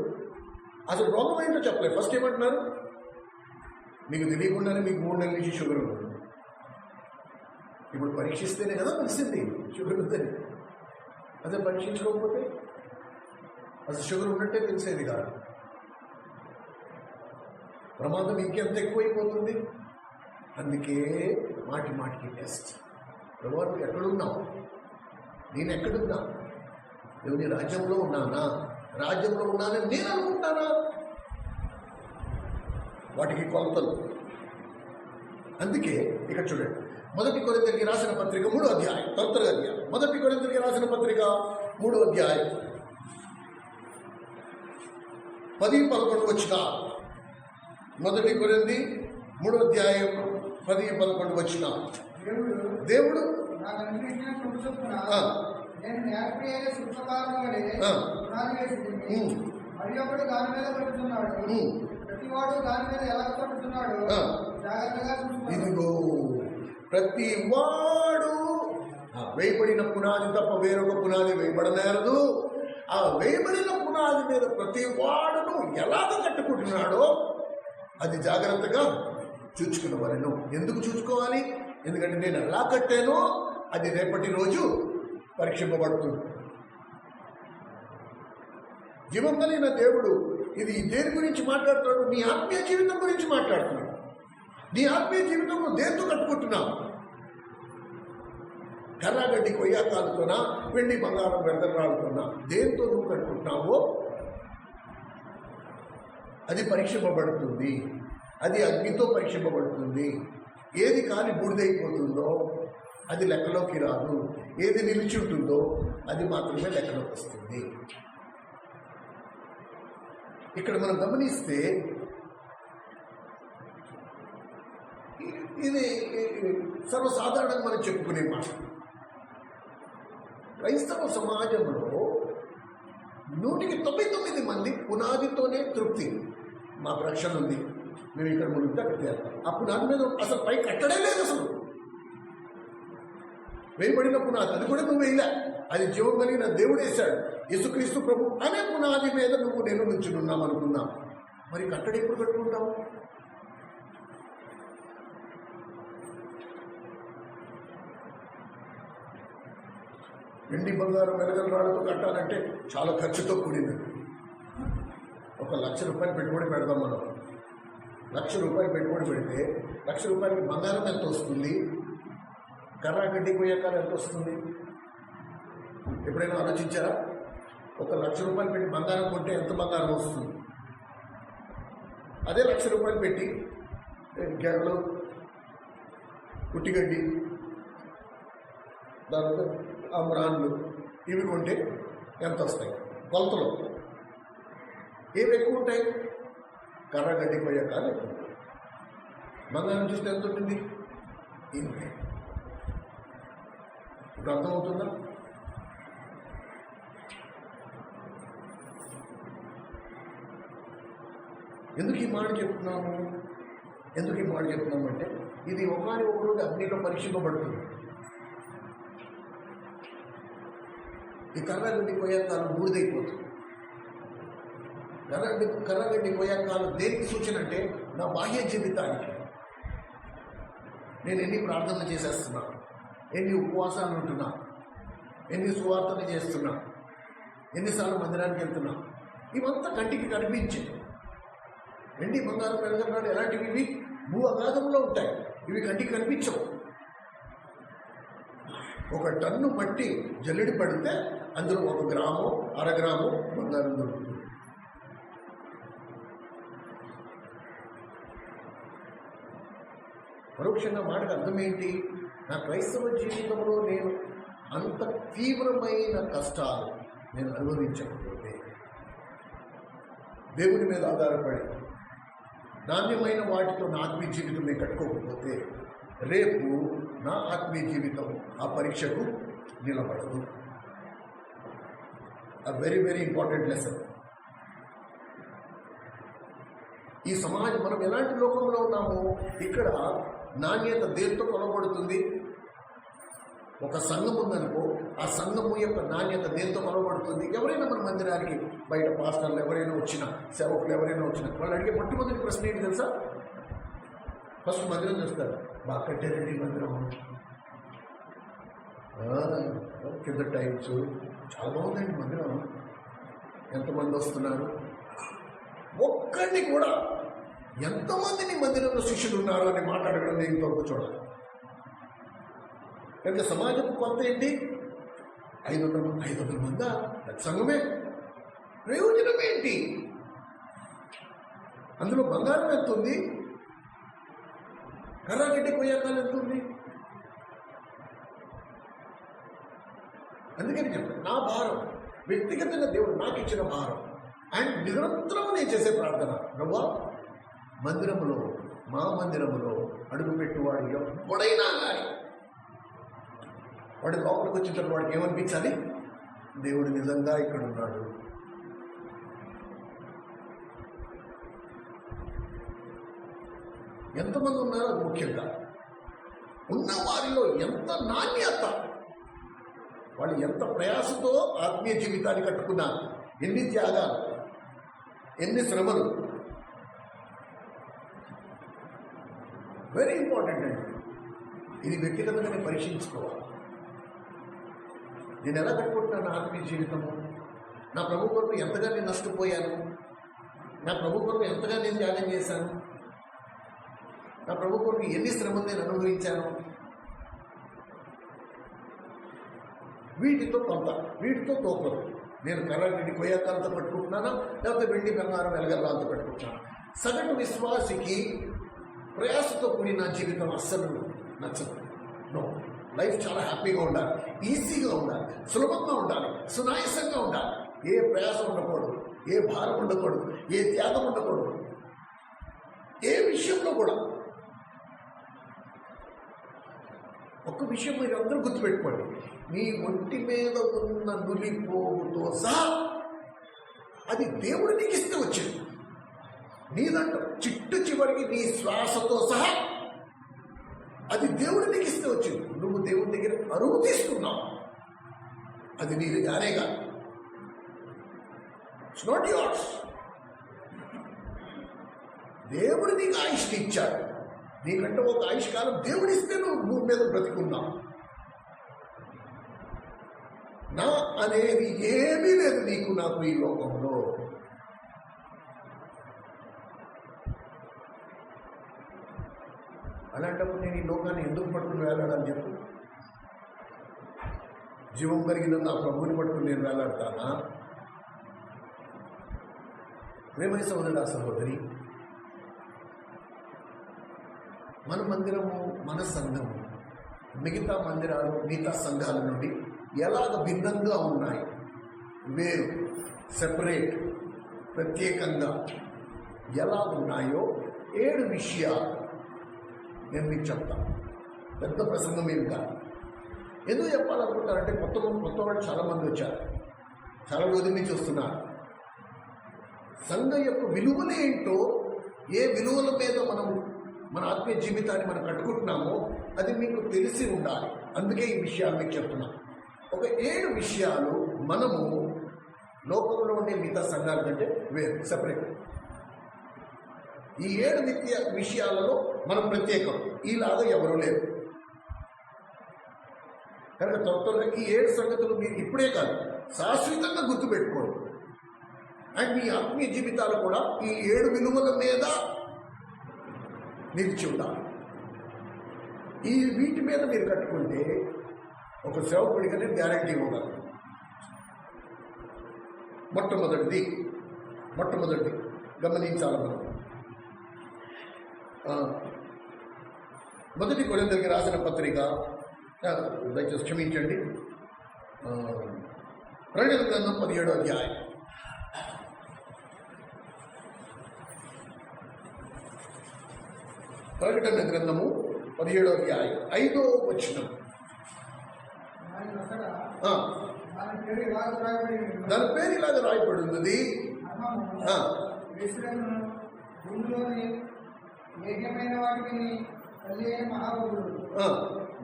అసలు రోగం ఏంటో చెప్పలేదు. ఫస్ట్ ఏమంటున్నారు, మీకు తెలియకుండానే మీకు 3 నెలల నుంచి షుగర్ ఉంది. ఇప్పుడు పరీక్షిస్తేనే కదా తెలిసింది షుగర్ ఉందని. అదే పరీక్షించుకోకపోతే అసలు షుగర్ ఉన్నట్టే తెలిసేది కాదు. ప్రమాదం ఇంకెంత ఎక్కువైపోతుంది. అందుకే మాటికి టెస్ట్. ఎవరు ఎక్కడున్నావు, నేను ఎక్కడున్నా, దేవుని రాజ్యంలో ఉన్నానా, రాజ్యంలో ఉన్నానని నేను అనుకుంటానా, వాటికి కొలతలు. అందుకే ఇక్కడ చూడండి, 1 కొరింథీయులకు రాసిన పత్రిక 3వ అధ్యాయం, త్వరగా 1 కొరింథీయులకు రాసిన పత్రిక 3వ అధ్యాయం 10-11 వచనాలు. 1 కొరింథీ 3వ అధ్యాయం 10-11 వచనాలు. దేవుడు నాకు అనిపించిన కృప చొప్పున నేను నేర్పేయ శుభకాలం వలె పునాది వేసింది. మరి ఒకడు దాని మీద పెడుతున్నాడు, ప్రతివాడు దాని మీద ఎలా పెడుతున్నాడు జాగ్రత్తగా చూసుకోవాలి. ఇదిగో ప్రతి వాడు వేయబడిన పునాది తప్ప వేరొక పునాది వేయబడనేరదు. ఆ వేయబడిన పునాది మీద ప్రతి వాడును ఎలాగ కట్టుకుంటున్నాడో అది జాగ్రత్తగా చూచుకునేవారు. ఎందుకు చూసుకోవాలి? ఎందుకంటే నేను ఎలా కట్టానో అది రేపటి రోజు పరీక్షింపబడుతుంది. జీవం కలిగిన దేవుడు ఇది దేని గురించి మాట్లాడుతున్నాడు? నీ ఆత్మీయ జీవితం గురించి మాట్లాడుతున్నాడు. నీ ఆత్మీయ జీవితంలో దేంతో కట్టుకుంటున్నావు? కర్రాగడ్డి కొయ్యాకాలతోనా, వెండి బంగారం వెంటరాడుతున్నా, దేంతో నువ్వు కట్టుకుంటున్నావో అది పరీక్షింపబడుతుంది. అది అగ్నితో పరీక్షింపబడుతుంది. ఏది కాని బూడిదైపోతుందో అది లెక్కలోకి రాదు. ఏది నిలిచి ఉంటుందో అది మాత్రమే లెక్కలోకి వస్తుంది. ఇక్కడ మనం గమనిస్తే ఇది సర్వసాధారణంగా మనం చెప్పుకునే మాట. క్రైస్తవ సమాజంలో 199 మంది పునాదితోనే తృప్తి. మాకు రక్షణ ఉంది, మేము ఇక్కడ మునిగితే అక్కడ చేస్తాం. ఆ పునాది మీద అసలు పై కట్టడే లేదు. అసలు వేయబడిన పునాది అది కూడా నువ్వు వేయలే, అది జీవం కలిగిన దేవుడు వేశాడు. యేసుక్రీస్తు ప్రభు అనే పునాది మీద నువ్వు నేను నుంచున్నాం అనుకున్నాం. మరి కట్టడి ఎప్పుడు కట్టుకుంటావు? వెండి బంగారం వెలగల రాళ్ళతో కట్టాలంటే చాలా ఖర్చుతో కూడింది. 1,00,000 రూపాయలు పెట్టుబడి పెడదాం మనం. 1,00,000 రూపాయలు పెట్టుబడి పెడితే 1,00,000 రూపాయలకి బంగారం ఎంత వస్తుంది? కర్రాగడ్డి పోయాక ఎంత వస్తుంది? ఎప్పుడైనా ఆలోచించారా? 1,00,000 రూపాయలు పెట్టి బంగారం కొంటే ఎంత బంగారం వస్తుంది? అదే 1,00,000 రూపాయలు పెట్టి గెడలు, పుట్టిగడ్డి, దాంతో అమ్రాన్లు ఇవి కొంటే ఎంత వస్తాయి? కొలతలు ఏవి ఎక్కువ ఉంటాయి? కర్రగడ్డి పోయాక ఎక్కువ. బంగారం చూస్తే ఎంత ఉంటుంది? ఇప్పుడు అర్థమవుతుందా? ఎందుకు ఈ మాట చెప్తున్నాము? అంటే ఇది ఒకరోజు అగ్నిలో పరీక్షింపబడుతుంది. ఈ కర్రగడ్డి పోయాక బూడిదైపోతుంది. కర్రగడ్డి కొయ్యకాలు దేనికి సూచన అంటే నా బాహ్య జీవితానికి. నేను ఎన్ని ప్రార్థనలు చేసేస్తున్నా, ఎన్ని ఉపవాసాలు ఉంటున్నా, ఎన్ని సువార్తలు చేస్తున్నా, ఎన్నిసార్లు మందిరానికి వెళ్తున్నా, ఇవంతా కంటికి కనిపించే. వెండి బంగారం వెలగన్నాడు ఎలాంటివి? ఇవి భూ అగాధంలో ఉంటాయి, ఇవి కంటికి కనిపించవు. 1 టన్ను మట్టి జల్లెడి పడితే అందులో 1 గ్రాము 1/2 గ్రాము బంగారం దొరుకుతుంది. పరోక్షంగా మాటకు అర్థం ఏంటి? నా క్రైస్తవ జీవితంలో నేను అంత తీవ్రమైన కష్టాలు నేను అనుభవించకపోతే, దేవుని మీద ఆధారపడి నాణ్యమైన వాటితో నా ఆత్మీయ జీవితం నేను కట్టుకోకపోతే, రేపు నా ఆత్మీయ జీవితం ఆ పరీక్షకు నిలబడదు. Very very important lesson. ఈ సమాజం, మనం ఎలాంటి లోకంలో ఉన్నామో, ఇక్కడ నాణ్యత దేంతో కొలబడుతుంది? ఒక సంఘం ఉందనుకో, ఆ సంఘము యొక్క నాణ్యత దేంతో కొలబడుతుంది? ఎవరైనా మన మందిరానికి బయట పాస్టర్లు ఎవరైనా వచ్చినా, సేవకులు ఎవరైనా వచ్చినా, వాళ్ళు అడిగే మొట్టమొదటి ప్రశ్న ఏంటి తెలుసా? ఫస్ట్ మందిరం చూస్తారు, బాగా కట్టారండి మందిరం, కింద టైమ్స్ చాలా బాగుందండి మందిరం, ఎంతమంది వస్తున్నారు? ఒక్కడిని కూడా ఎంతమందిని మందిరంలో శిష్యులు ఉన్నారు అని మాట్లాడడం నేను ఇంతవరకు చూడాలి. కనుక సమాజం కొత్త ఏంటి? 500 మందా సంఘమే, ప్రయోజనం ఏంటి? అందులో బంగారం ఎంత ఉంది? కర్రాగడ్డి కొయ్యాకాలు ఎంత ఉంది? అందుకని చెప్పాను, నా భారం వ్యక్తిగతంగా దేవుడు నాకు ఇచ్చిన భారం. అండ్ నిరంతరం నేను చేసే ప్రార్థన, ప్రభువా మందిరములో, మా మందిరములో అడుగుపెట్టువాడు ఎప్పుడైనా కానీ వాడు లోపలికి వచ్చిన తర్వాత వాడికి ఏమనిపించాలి? దేవుడు నిజంగా ఇక్కడ ఉన్నాడు. ఎంతమంది ఉన్నారో అది ముఖ్యంగా, ఉన్న వారిలో ఎంత నాణ్యత, వాళ్ళు ఎంత ప్రయాసతో ఆత్మీయ జీవితాన్ని కట్టుకున్నారు, ఎన్ని త్యాగాలు, ఎన్ని శ్రమలు. వెరీ ఇంపార్టెంట్ అండి. ఇది వ్యక్తిగతంగానే పరీక్షించుకోవాలి. నేను ఎలా కట్టుకుంటున్నాను ఆత్మీయ జీవితము? నా ప్రభు కొరకు ఎంతగా నేను నష్టపోయాను? నా ప్రభు కొరకు ఎంతగా నేను త్యాగం చేశాను? నా ప్రభు కొరకు ఎన్ని శ్రమలు నేను అనుభవించాను? వీటితో కొంత, వీటితో తోకరు. నేను కర్రగడ్డి కొయ్యాకాలతో పట్టుకుంటున్నానా, లేకపోతే వెండి బంగారం వెలగల్లాలతో పెట్టుకుంటున్నాను? సగటు విశ్వాసికి ప్రయాసతో కూడిన జీవితం అస్సలు నచ్చదు. నో, లైఫ్ చాలా హ్యాపీగా ఉండాలి, ఈజీగా ఉండాలి, సులభంగా ఉండాలి, సునాయాసంగా ఉండాలి. ఏ ప్రయాసం ఉండకూడదు, ఏ భారం ఉండకూడదు, ఏ త్యాగం ఉండకూడదు, ఏ విషయంలో కూడా. ఒక్క విషయం మీరు అందరూ గుర్తుపెట్టుకోండి, మీ ఒంటి మీద ఉన్న నులిపోగుతో సహా అది దేవుడు నీకు ఇస్తే వచ్చింది. నీదంట చిట్టు చివరికి నీ శ్వాసతో సహా అది దేవుడు నీకు ఇస్తే వచ్చింది. నువ్వు దేవుడి దగ్గర అరువు తీసుకున్నావు, అది నీది గానే కాదు. It's not yours. దేవుడు నీకు ఆయుష్ని ఇచ్చాడు. నీకంటే ఒక ఆయుష్కాలం దేవుడిస్తే నువ్వు భూమి మీద బ్రతికున్నావు. నా అనేది ఏమీ లేదు నీకు నాకు ఈ లోకంలో. అలాంటప్పుడు నేను ఈ లోకాన్ని ఎందుకు పట్టుకుని వేలాడని చెప్పు? జీవం కలిగిన నా ప్రభువుని పట్టుకుని నేను వేలాడతానా? ప్రేమ సోదరుడా, సహోదరి, మన మందిరము, మన సంఘము మిగతా మందిరాలు, మిగతా సంఘాల నుండి ఎలాగ భిన్నంగా ఉన్నాయి, వేరు, సెపరేట్, ప్రత్యేకంగా ఎలా ఉన్నాయో 7 విషయాలు నేను మీకు చెప్తాను. పెద్ద ప్రసంగం ఏం కాదు. ఎందుకు చెప్పాలనుకుంటారంటే కొత్త వాళ్ళు చాలామంది వచ్చారు, చాలా రోజుల నుంచి వస్తున్నారు. సంఘం యొక్క విలువలు ఏంటో, ఏ విలువల మీద మనం మన ఆత్మీయ జీవితాన్ని మనం కట్టుకుంటున్నామో అది మీకు తెలిసి ఉండాలి. అందుకే ఈ విషయాలు మీకు చెప్తున్నాం. ఒక 7 విషయాలు మనము లోకంలో ఉండే మిగతా సంఘాల కంటే వేరు, సెపరేట్. ఈ 7 నిత్య విషయాలలో మనం ప్రత్యేకం, ఈలాగా ఎవరూ లేరు. కనుక త్వరగా ఈ 7 సంగతులు మీరు ఇప్పుడే కాదు శాశ్వతంగా గుర్తుపెట్టుకోండి. అండ్ మీ ఆత్మీయ జీవితాలు కూడా ఈ 7 విలువల మీద నిలిచి ఉండాలి. వీటి మీద మీరు కట్టుకుంటే ఒక సేవకుడిగానే గ్యారంటీ ఇవ్వగలరు. మొట్టమొదటిది గమనించాలి మనం. మొదటి కొరింథీయులకు రాసిన పత్రిక, దయచేసి క్షమించండి, ప్రకటన గ్రంథం 17వ అధ్యాయం. ప్రకటన గ్రంథము 17వ అధ్యాయం 5వ వచనం. దాని పేరు ఇలాగ రాయబడి ఉన్నది,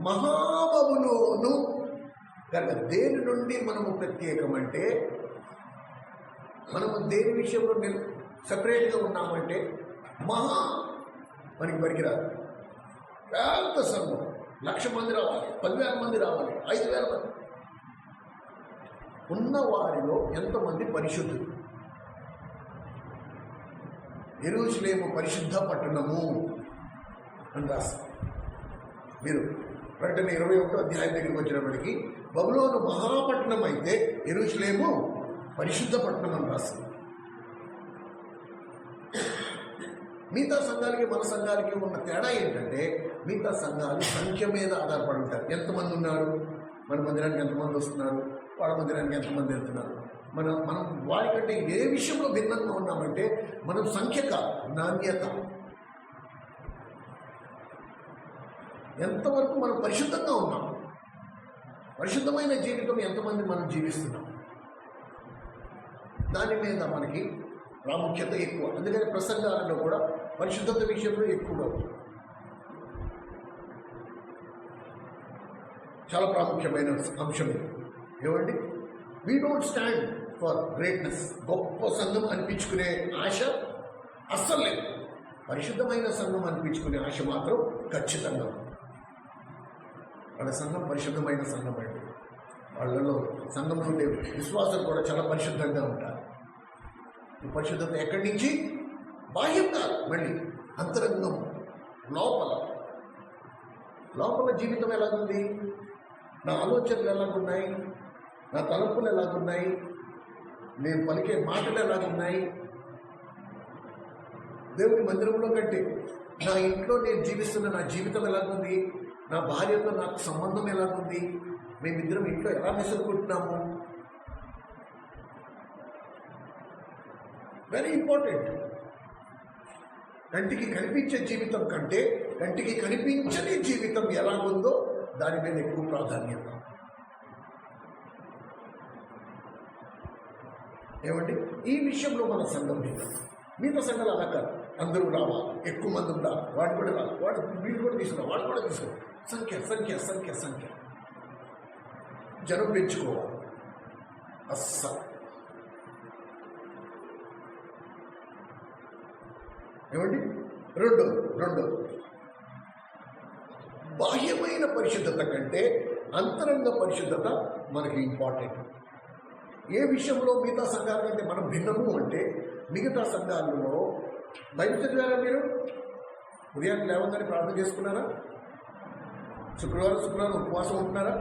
మహాబబులోను. కనుక దేని నుండి మనము ప్రత్యేకమంటే, మనము దేని విషయంలో సపరేట్గా ఉన్నామంటే మనకి పనికిరాదు. పెద్ద సంఘం 1,00,000 మంది రావాలి, 10,000 మంది రావాలి, 5,000 మంది ఉన్న వారిలో ఎంతమంది పరిశుద్ధులు? యెరూషలేము పరిశుద్ధ పట్టణము అని రాస్తారు. మీరు ప్రకటన 21వ అధ్యాయం దగ్గరికి వచ్చినప్పటికీ బబులోను మహాపట్టణం అయితే యెరూషలేము పరిశుద్ధ పట్టణం అని రాస్తారు. మిగతా సంఘాలకి మన సంఘాలకి ఉన్న తేడా ఏంటంటే, మిగతా సంఘాలు సంఖ్య మీద ఆధారపడి ఉంటారు. ఎంతమంది ఉన్నారు, మన మందిరానికి ఎంతమంది వస్తున్నారు, వాళ్ళ మందిరానికి ఎంతమంది వెళ్తున్నారు. మనం వారికంటే ఏ విషయంలో భిన్నంగా ఉన్నామంటే, మనం సంఖ్య కాదు, నాణ్యత. ఎంతవరకు మనం పరిశుద్ధంగా ఉన్నాం, పరిశుద్ధమైన జీవితం ఎంతమంది మనం జీవిస్తున్నాం, దాని మీద మనకి ప్రాముఖ్యత ఎక్కువ. అందుకని ప్రసంగాలలో కూడా పరిశుద్ధత విషయంలో ఎక్కువగా ఉంది. చాలా ప్రాముఖ్యమైన అంశం ఏమండి. We don't stand for greatness. గొప్ప సంఘం అనిపించుకునే ఆశ అస్సలు లేదు. పరిశుద్ధమైన సంఘం అనిపించుకునే ఆశ మాత్రం ఖచ్చితంగా ఉంది. వాళ్ళ సంఘం పరిశుద్ధమైన సంఘం అండి. వాళ్ళలో సంఘంలో ఉండే విశ్వాసాలు కూడా చాలా పరిశుద్ధంగా ఉంటారు. ఈ పరిశుద్ధత ఎక్కడి నుంచి? బాహ్యం కాదు, మళ్ళీ అంతరంగం, లోపల జీవితం ఎలాగుంది, నా ఆలోచనలు ఎలాగున్నాయి, నా తలంపులు ఎలాగున్నాయి, నేను పలికే మాటలు ఎలాగున్నాయి. దేవుని మందిరంలో కంటే నా ఇంట్లో నేను జీవిస్తున్న నా జీవితం ఎలాగుంది, నా భార్యతో నాకు సంబంధం ఎలాగుంది, మేమిద్దరం ఇంట్లో ఎలా మెసులుకుంటున్నాము. Very important. కంటికి కనిపించే జీవితం కంటే కంటికి కనిపించని జీవితం ఎలా ఉందో దాని మీద ఎక్కువ ప్రాధాన్యత. ఏమండి, ఈ విషయంలో మన సంఘం మిగతా సంఘాలు అలా కాదు. అందరూ రావాలి, ఎక్కువ మంది ఉండాలి, వాడు కూడా రావాలి, వీళ్ళు కూడా తీసుకురా, వాడు కూడా తీసుకురా. సంఖ్య సంఖ్య సంఖ్య సంఖ్య జనం పెంచుకోవాలి. అస్సలు ఏమండి. రెండు బాహ్యమైన పరిశుద్ధత కంటే అంతరంగ పరిశుద్ధత మనకి ఇంపార్టెంట్. ఏ విషయంలో మిగతా సంఘాల కంటే మనం భిన్నము అంటే, మిగతా సంఘాలలో బయట చదివారా మీరు? ఉదయాన్ని లేవగానే ప్రార్థన చేసుకున్నారా? శుక్రవారం ఉపవాసం ఉంటున్నారా?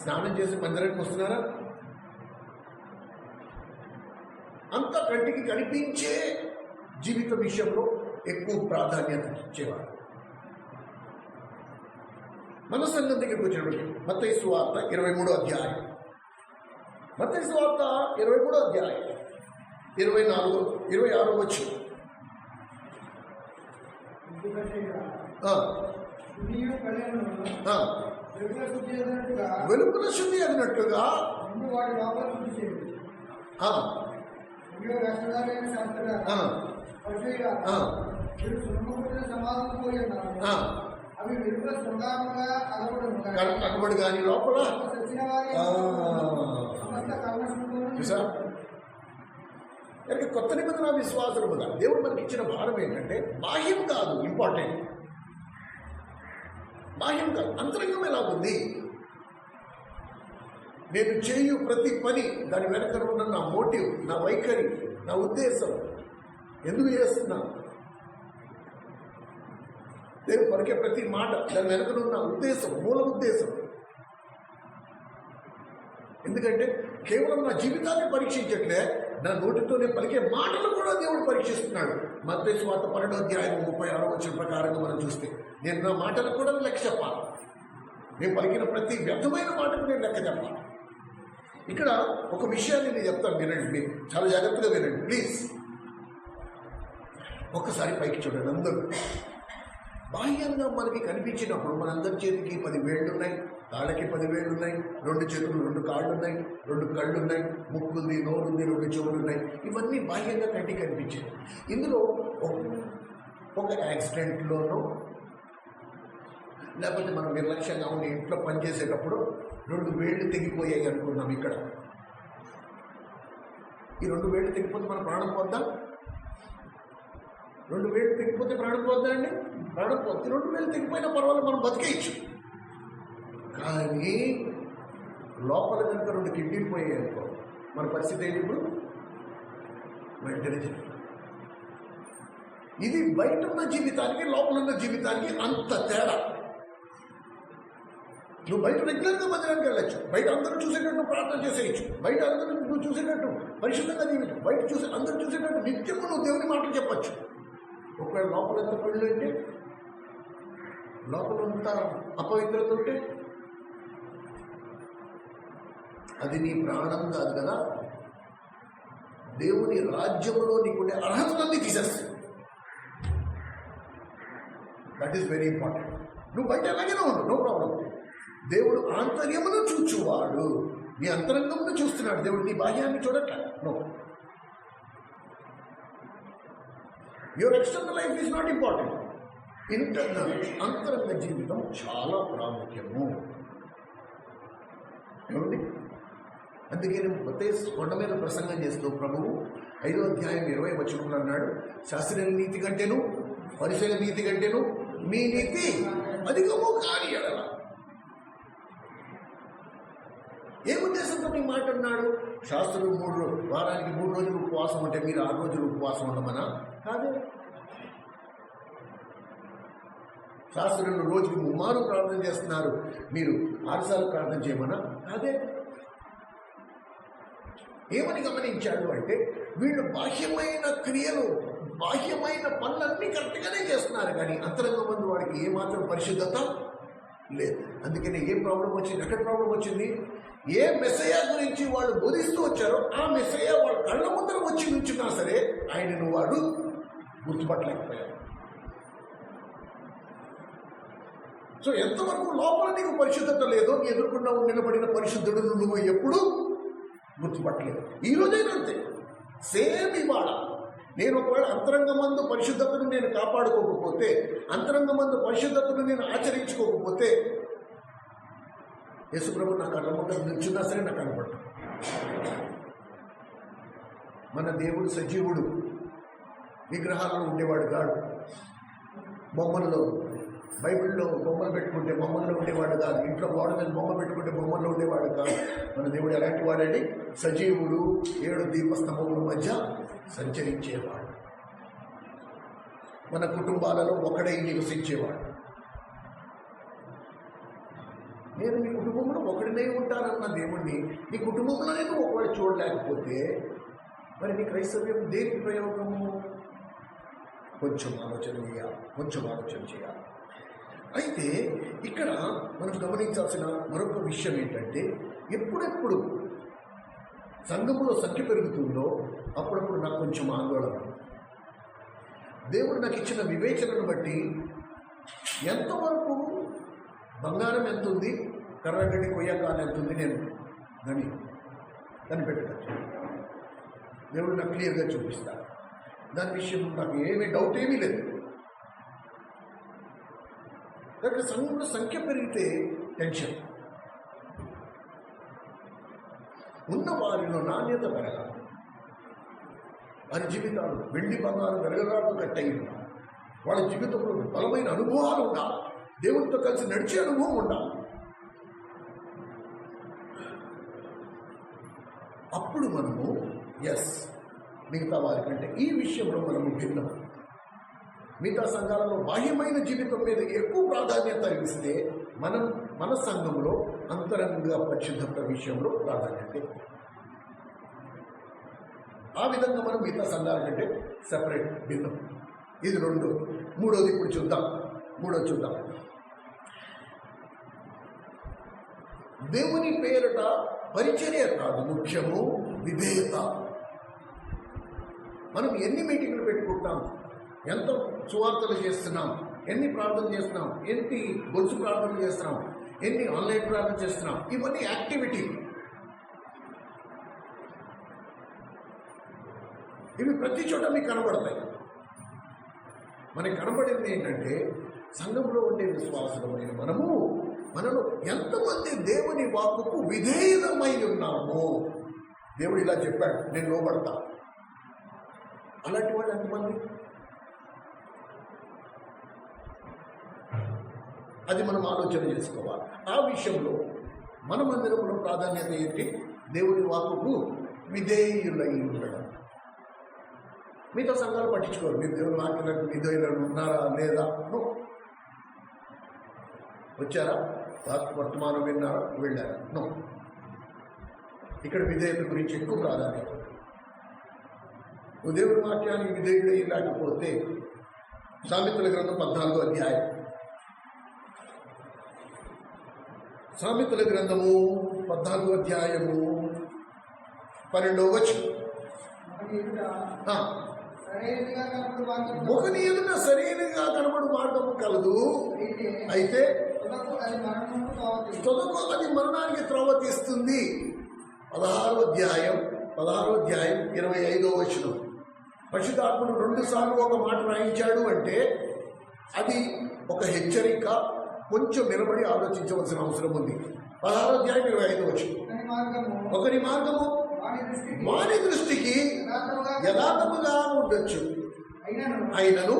స్నానం చేసి మందిరానికి వస్తున్నారా? అంత కంటికి కనిపించే జీవిత విషయంలో ఎక్కువ ప్రాధాన్యత ఇచ్చేవారు. మన సంఘం దగ్గరికి వచ్చినప్పుడు మత్తయి సువార్త 23వ అధ్యాయం, మత్తయి సువార్త 23వ అధ్యాయం 26వ వచనం. వెలుపల శుద్ధి అన్నట్టుగా అకబడి కానీ లోపల కనుక కొత్త నిబంధన విశ్వాసముగా దేవుడు మనకి ఇచ్చిన భారం ఏంటంటే బాహ్యం కాదు ఇంపార్టెంట్, బాహ్యం కాదు, అంతరంగం ఎలాగుంది. నేను చేయు ప్రతి పని దాని వెనక ఉన్న నా మోటివ్, నా వైఖరి, నా ఉద్దేశం, ఎందుకు చేస్తున్నా, దేవుడు పలికే ప్రతి మాట దాని వెనక ఉన్న ఉద్దేశం, మూల ఉద్దేశం. ఎందుకంటే కేవలం నా జీవితాన్ని పరీక్షించట్లే, నా నోటితోనే పలికే మాటలు కూడా దేవుడు పరీక్షిస్తున్నాడు. మత్తయి సువార్త 12వ అధ్యాయం 36వ వచనం ప్రకారంగా మనం చూస్తే, నేను నా మాటలకు కూడా లెక్క చెప్పాలి, నేను పలికిన ప్రతి వ్యర్థమైన మాటకు నేను లెక్క చెప్పాలి. ఇక్కడ ఒక విషయాన్ని నేను చెప్తాను, వినండి, మీరు చాలా జాగ్రత్తగా వినండి ప్లీజ్. ఒక్కసారి పైకి చూడండి అందరూ. బాహ్యంగా మనకి కనిపించినప్పుడు మనందరి చేతికి 10 వేళ్ళు ఉన్నాయి, కాళ్ళకి 10 వేళ్ళు ఉన్నాయి, 2 చేతులు 2 కాళ్ళు ఉన్నాయి, 2 కళ్ళు ఉన్నాయి, ముక్కు ఉంది, నోరు ఉంది, 2 చెవులు ఉన్నాయి. ఇవన్నీ బాహ్యంగా కంటికి కనిపించాయి. ఇందులో ఒక యాక్సిడెంట్లోనో లేకపోతే మనం నిర్లక్ష్యంగా ఉండి ఇంట్లో పనిచేసేటప్పుడు 2 వేళ్ళు తెగిపోయాయి అనుకున్నాం. ఇక్కడ ఈ 2 వేళ్ళు తెగిపోతే మనం ప్రాణం పోద్దాం? 2 వేళ్ళు తెగిపోతే ప్రాణం పోద్దా అండి? ప్రాణం పోతే 2 వేలు తెగిపోయినా పర్వాలేదు, మనం బతికేయచ్చు. కానీ లోపల కనుక 2 కిడ్నీలు పోయాయి అనుకో, మన పరిస్థితి ఏంటి? ఇప్పుడు వెంటనే చెప్పి, ఇది బయట ఉన్న జీవితానికి లోపల ఉన్న జీవితానికి అంత తేడా. నువ్వు బయట రెగ్యులర్గా మందిరానికి వెళ్ళచ్చు, బయట అందరూ చూసేటట్టు ప్రార్థన చేసేయచ్చు, బయట అందరూ నువ్వు చూసేటట్టు పరిశుద్ధంగా జీవించు, బయట చూసే అందరూ చూసేటట్టు నిత్యము నువ్వు దేవుని మాటలు చెప్పచ్చు. ఒకవేళ లోపల ఎంత పెళ్ళి అంటే, లోపల అంతా అపవిత్రత ఉంటే అది నీ ప్రాణం కాదు కదా, దేవుని రాజ్యంలో నీకుండే అర్హతలన్నీ తీసేస్తాయి. That is very important. నువ్వు బయట ఎలాగైనా ఉండు, నో ప్రాబ్లం. దేవుడు ఆంతర్యమును చూచువాడు, నీ అంతరంగమును చూస్తున్నాడు దేవుడు, నీ బాహ్యాన్ని చూడట్లే. No, your external life is not important. Internal, అంతరంగ జీవితం చాలా ప్రాముఖ్యము. ఏమండి? అందుకే నేను మత్తయి కొండ మీద ప్రసంగం చేస్తూ ప్రభువు 5వ అధ్యాయం 20వ వచనంలో అన్నాడు, శాస్త్రీయ నీతి కంటేను పరిశీలన నీతి కంటేను మీ నీతి అధికము కాని ఎడల. ఏ ఉద్దేశంతో మీ మాట అన్నాడు? శాస్త్రులు వారానికి 3 రోజులు ఉపవాసం ఉంటే మీరు 6 రోజులు ఉపవాసం ఉండమనా? కాదే. శాస్త్రులు రోజుకి 3 మార్లు ప్రార్థన చేస్తున్నారు, మీరు 6 సార్లు ప్రార్థన చేయమనా? కాదే. ఏమని గమనించాడు అంటే, వీళ్ళు బాహ్యమైన క్రియలు, బాహ్యమైన పనులన్నీ కరెక్ట్గానే చేస్తున్నారు, కానీ అంతరంగ మందు వాడికి ఏమాత్రం పరిశుద్ధత లేదు. అందుకనే ఏ ప్రాబ్లం వచ్చింది, ఎక్కడ ప్రాబ్లం వచ్చింది? ఏ మెస్సయ్య గురించి వాళ్ళు బోధిస్తూ వచ్చారో ఆ మెస్సయ్య వాళ్ళ కళ్ళ ముందర వచ్చి నుంచున్నా సరే ఆయనను వాడు గుర్తుపట్టలేకపోయారు. సో ఎంతవరకు లోపల నీకు పరిశుద్ధత లేదో ఎదుర్కొన్నా నిలబడిన పరిశుద్ధుడు నువ్వు ఎప్పుడు గుర్తుపట్టలేదు. ఈ రోజైనా అంతే, సేమ్ ఇవాళ. నేను ఒకవేళ అంతరంగమందు పరిశుద్ధతను నేను కాపాడుకోకపోతే, అంతరంగమందు పరిశుద్ధతను నేను ఆచరించుకోకపోతే, యేసుప్రభు నా కళ్ళ ముందు నిల్చున్నా సరే నాకు కనపడతాడు. మన దేవుడు సజీవుడు, విగ్రహాల్లో ఉండేవాడు కాడు. బొమ్మల్లో, బైబిల్లో బొమ్మలు పెట్టుకుంటే బొమ్మల్లో ఉండేవాడు కాదు, ఇంట్లో గోడ మీద బొమ్మ పెట్టుకుంటే బొమ్మల్లో ఉండేవాడు కాదు. మన దేవుడు ఎలాంటి వాడండి? సజీవుడు, 7 దీపస్తంభముల మధ్య సంచరించేవాడు, మన కుటుంబాలలో ఒకడై నివసించేవాడు. నేను మీ కుటుంబంలో ఒకడినే ఉంటానన్న దేవుణ్ణి నీ కుటుంబంలోనే నువ్వు ఒకవేళ చూడలేకపోతే మరి నీ క్రైస్తవ్యం దేనికి ప్రయోగము? కొంచెం ఆలోచన చేయాలి. అయితే ఇక్కడ మనం గమనించాల్సిన మరొక విషయం ఏంటంటే, ఎప్పుడెప్పుడు సంఘములో సంఖ్య పెరుగుతుందో అప్పుడప్పుడు నాకు కొంచెం ఆందోళన. దేవుడు నాకు ఇచ్చిన వివేచనను బట్టి ఎంతవరకు బంగారం ఎంత ఉంది, కర్రగడ్డి కొయ్యకాలు ఎంత ఉంది నేను కనిపెట్టచ్చు. దేవుడు నాకు క్లియర్గా చూపిస్తాడు. దాని విషయం నాకు ఏమీ డౌట్ ఏమీ లేదు. కాబట్టి సంఘంలో సంఖ్య పెరిగితే టెన్షన్, ఉన్న వారిలో నాణ్యత పెరగాలి. వారి జీవితాలు వెండి బంగారు వెలగలాడుతూ కట్టయి వాళ్ళ జీవితంలో బలమైన అనుభవాలు ఉండాలి. దేవుడితో కలిసి నడిచే అనుభవం ఉండాలి. అప్పుడు మనము మిగతా వారికంటే ఈ విషయంలో మనము భిన్నం. మిగతా సంఘాలలో బాహ్యమైన జీవితం మీద ఎక్కువ ప్రాధాన్యత ఇస్తే మన సంఘంలో అంతరంగ పరిశుద్ధత విషయంలో ప్రాధాన్యత. ఆ విధంగా మనం మిగతా సంఘాల కంటే సెపరేట్, భిన్నం. ఇది రెండు. మూడోది ఇప్పుడు చూద్దాం. దేవుని పేరిట పరిచర్య కాదు ముఖ్యము, విధేయత. మనం ఎన్ని మీటింగ్లు పెట్టుకుంటాం, ఎంత సువార్తలు చేస్తున్నాం, ఎన్ని ప్రార్థనలు చేస్తున్నాం, ఎన్ని గొలుసు ప్రార్థనలు చేస్తున్నాం, ఎన్ని ఆన్లైన్ ప్రార్థన చేస్తున్నాం, ఇవన్నీ యాక్టివిటీ. ఇవి ప్రతి చోట మీకు కనబడతాయి. మనకి కనబడింది ఏంటంటే సంఘంలో ఉండే విశ్వాసమైన మనలో ఎంతమంది దేవుని వాక్కుకు విధేయులమై ఉన్నాము. దేవుడు ఇలా చెప్పాడు, నేను లోబడతా. అలాంటి వాళ్ళు ఎంతమంది? అది మనం ఆలోచన చేసుకోవాలి. ఆ విషయంలో మన మందిరంలో ప్రాధాన్యత ఏంటి? దేవుని వాక్కుకు విధేయులై ఉండడం. మీతో సంఘాలు పట్టించుకోరు. మీరు దేవుని వాక్యాలకు విధేయులను ఉన్నారా లేదా? వచ్చారా, వర్తమానం విన్నారా, వెళ్ళారా? నో. ఇక్కడ విధేయత గురించి ఎక్కువ ప్రాధాన్యత. నువ్వు దేవుని వాక్యానికి విధేయుడై లేకపోతే సామెతల గ్రంథం 14వ అధ్యాయం, సామెతల గ్రంథము 14వ అధ్యాయము 12వ వచనం. ఒకని ఎదుట సరైనగా కనబడు మార్గము కలదు, అయితే తొదకు అది మరణానికి త్రోవ తీస్తుంది. 16వ అధ్యాయం 25వ వచనం. పరిశుద్ధాత్ముడు 2 సార్లు ఒక మాట రాయించాడు అంటే అది ఒక హెచ్చరిక. కొంచెం నిలబడి ఆలోచించవలసిన అవసరం ఉంది. 16వ అధ్యాయం 25వ వచనం. ఒకరి మార్గము వాని దృష్టికి యథార్థముగా ఉండొచ్చు, అయినను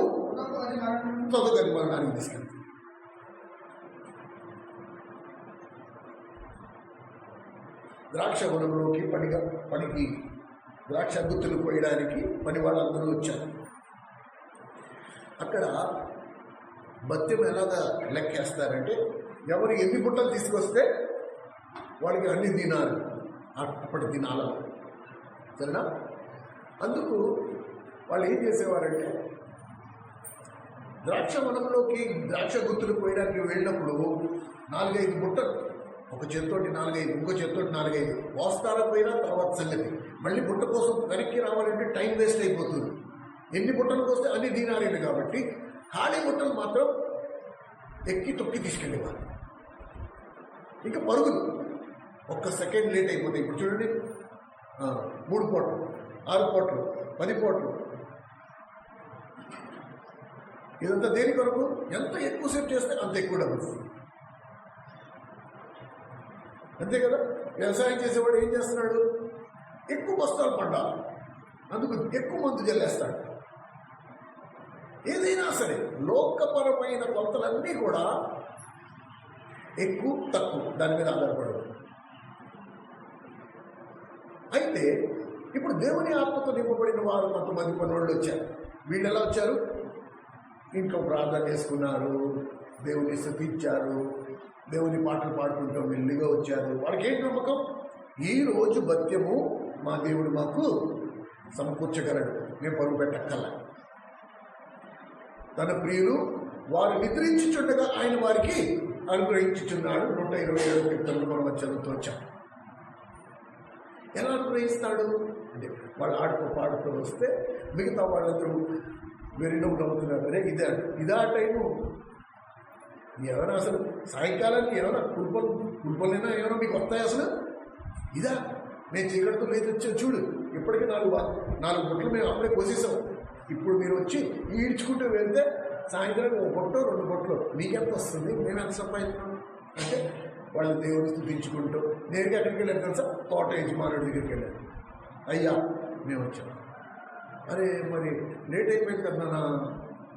తదుపరి మరణానికి తీసుకెళ్తుంది. ద్రాక్ష వనంలోకి పనికి ద్రాక్ష గుత్తులు కోయడానికి పని వాళ్ళందరూ వచ్చారు. అక్కడ భత్యం ఎలాగా లెక్కేస్తారంటే ఎవరు ఎన్ని బుట్టలు తీసుకొస్తే వాళ్ళకి అన్ని దినాలు, అప్పటి దినాలలో. సరేనా? అందుకు వాళ్ళు ఏం చేసేవారంటే ద్రాక్ష వనంలోకి ద్రాక్ష గుత్తులు కోయడానికి వెళ్ళినప్పుడు 4-5 బుట్టలు, ఒక చేత్తోటి 4-5, ఇంకో చేత్తోటి 4-5 వస్తారా పోయినా తర్వాత సంగతి. మళ్ళీ బుట్ట కోసం వెనక్కి రావాలంటే టైం వేస్ట్ అయిపోతుంది. ఎన్ని బుట్టలకు వస్తే అన్ని దినాలేను కాబట్టి ఖాళీ బుట్టలు మాత్రం ఎక్కి తొక్కి తీసుకెళ్ళేవారు. ఇంకా పరుగులు, ఒక్క సెకండ్ లేట్ అయిపోతాయి. ఇప్పుడు చూడండి, 3 పూటలు, 6 పూటలు, 10 పూటలు. ఇదంతా దేని కొరకు? ఎంత ఎక్కువసేపు చేస్తే అంత ఎక్కువ డబ్బులు. అంతే కదా? వ్యవసాయం చేసేవాడు ఏం చేస్తున్నాడు? ఎక్కువ బస్తాలు పండాలి, అందుకు ఎక్కువ మందు జల్లేస్తాడు. ఏదైనా సరే లోకపరమైన కొలతలన్నీ కూడా ఎక్కువ తక్కువ దాని మీద ఆధారపడదు. అయితే ఇప్పుడు దేవుని ఆత్మతో నింపబడిన వారు కొంతమంది పనులు వచ్చారు. వీళ్ళు ఎలా వచ్చారు? ఇంట్లో ప్రార్థన చేసుకున్నారు, దేవుని స్తుతించారు, దేవుని పాటలు పాడుకుంటూ మెల్లిగా వచ్చారు. వాళ్ళకి ఏంటి నమ్మకం? ఈరోజు భత్యము మా దేవుడు మాకు సమకూర్చగలడు, మేము పరుగు పెట్టక్కల్లా. తన ప్రియులు వారు నిద్రించుచుండగా ఆయన వారికి అనుగ్రహించుచున్నాడు. 127 కీర్తనలు మనం చదువుతూ వచ్చాం. ఎలా అనుగ్రహిస్తాడు అంటే వాళ్ళు ఆడుతూ పాడుతూ వస్తే మిగతా వాళ్ళందరూ వెరినవ్వు నవ్వుతున్నారు. అరే ఇదా టైము, ఏమైనా అసలు సాయంకాలానికి ఏమైనా కుల్పలైనా ఏమైనా మీకు వస్తాయి అసలు? ఇదా నేను చీకటితో లేదు వచ్చా చూడు, ఇప్పటికీ 4 బుట్టలు మేము అప్పుడే కోసేసాం. ఇప్పుడు మీరు వచ్చి ఈడ్చుకుంటూ వెళ్తే సాయంత్రం 1 బొట్టో 2 బొట్టలు మీకెంత వస్తుంది, మేము ఎంత సంపాదిస్తున్నాం అంటే వాళ్ళు దేవుని స్తుతించుకుంటూ నేరుగా ఎక్కడికి వెళ్ళారు తెలుసా? తోట యజమానుడి దగ్గరికి వెళ్ళారు. అయ్యా మేము వచ్చాం, అరే మరి లేట్ అయిపోయింది కదా నాన్న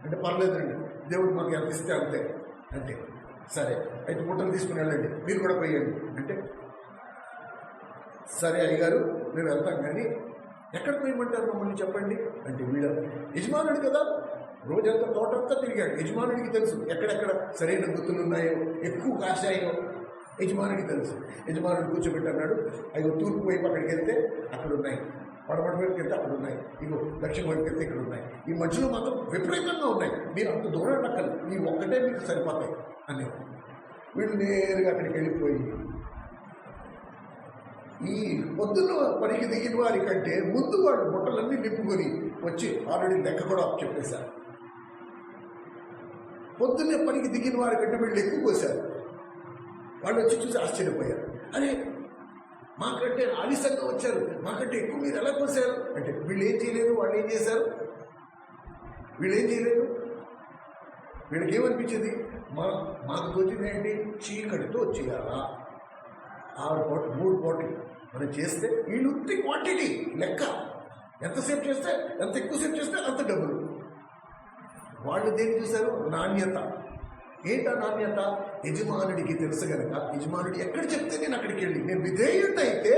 అంటే పర్లేదండి, దేవుడు మాకు ఎంత ఇస్తే అంతే అంటే సరే అయితే బుట్టలు తీసుకుని వెళ్ళండి, మీరు కూడా పోయండి అంటే సరే అయ్యగారు మేము వెళ్తాం, కానీ ఎక్కడ పోయమంటారు మమ్మల్ని చెప్పండి అంటే వీళ్ళ యజమానుడు కదా రోజంతా తోటంతా తిరిగాడు, యజమానుడికి తెలుసు ఎక్కడెక్కడ సరైన గుర్తులు ఉన్నాయో ఎక్కువ కాశాయో యజమానుడికి తెలుసు. యజమానుడు కూర్చోబెట్టన్నాడు, అయ్యో తూర్పు వైపు అక్కడికి వెళ్తే అక్కడ ఉన్నాయి, పడమటి వైపుకి వెళ్తే అక్కడ ఉన్నాయి, ఇగో దక్షిణ వైపుకి వెళ్తే ఇక్కడ ఉన్నాయి, ఈ మధ్యలో మాత్రం విపరీతంగా ఉన్నాయి, మీరు అంత దూరం అక్కలు ఈ ఒక్కటే మీకు సరిపోతాయి అని. వీళ్ళు నేరుగా అక్కడికి వెళ్ళిపోయి ఈ పొద్దున్న పనికి దిగిన వారి కంటే ముందు వాళ్ళు బుట్టలన్నీ నింపుకొని వచ్చి ఆల్రెడీ లెక్క కూడా చెప్పేశారు. పొద్దున్నే పనికి దిగిన వారి కంటే వీళ్ళు ఎక్కువ కోసారు. వాళ్ళు వచ్చి చూసి ఆశ్చర్యపోయారు, అరే మాకంటే ఆలస్యంగా వచ్చారు, మాకంటే ఎక్కువ మీరు ఎలా కోసారు అంటే వీళ్ళు ఏం చేయలేదు, వాళ్ళు ఏం చేశారు, వీళ్ళు ఏం చేయలేదు. వీళ్ళకి ఏమనిపించింది, మాకు తోచింది ఏంటి, చీకటితో వచ్చేయాలా 6 పూటలు 3 పూటలు మనం చేస్తే వీళ్ళు ఉత్తి క్వాంటిటీ లెక్క, ఎంతసేపు చేస్తే ఎంత ఎక్కువసేపు చేస్తే అంత డబ్బులు. వాళ్ళు దేన్ని చూశారు, నాణ్యత. ఏంటా నాణ్యత, యజమానుడికి తెలుసు కనుక యజమానుడు ఎక్కడ చెప్తే నేను అక్కడికి వెళ్ళి నేను విధేయుడు అయితే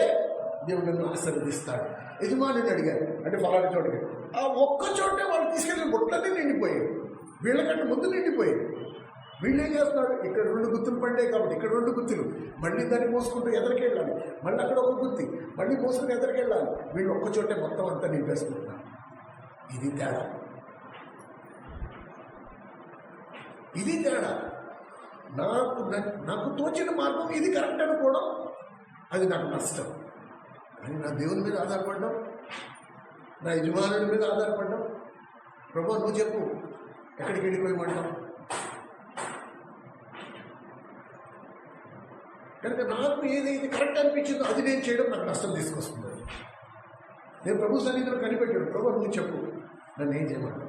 దేవుడు నన్ను ఆశీర్వదిస్తాడు. యజమానుడిని అడిగారు అంటే ఫలానా చోటుకి, ఆ ఒక్క చోటే వాళ్ళు తీసుకెళ్ళిన బుట్టలన్నీ నిండిపోయాయి, వీళ్ళకంటే ముందు నిండిపోయాయి. వీళ్ళు ఏం చేస్తున్నారు, ఇక్కడ 2 గుత్తులు పడ్డాయి కాబట్టి ఇక్కడ 2 గుత్తులు, మళ్ళీ దాన్ని మోసుకుంటూ ఎదరికి వెళ్ళాలి, మళ్ళీ అక్కడ ఒక గుత్తి, మళ్ళీ మోసుకుని ఎదరికి వెళ్ళాలి. వీళ్ళు ఒక్క చోటే మొత్తం అంతా నింపేసుకుంటున్నారు. ఇది తేడా, ఇది తేడా. నాకు తోచిన మార్గం ఇది కరెక్ట్ అనుకోవడం, అది నాకు నష్టం. కానీ నా దేవుని మీద ఆధారపడ్డాం, నా యజమానుడి మీద ఆధారపడ్డాం. ప్రభు నువ్వు చెప్పు ఎక్కడికి వెళ్ళిపోయమంటాం. కనుక నాకు ఏదైతే కరెక్ట్ అనిపించిందో అది నేను చేయడం నాకు నష్టం తీసుకొస్తుంది. నేను ప్రభు సన్నిధిలో కనిపెట్టాడు, ప్రభు నువ్వు చెప్పు నన్ను ఏం చేయమంటావు,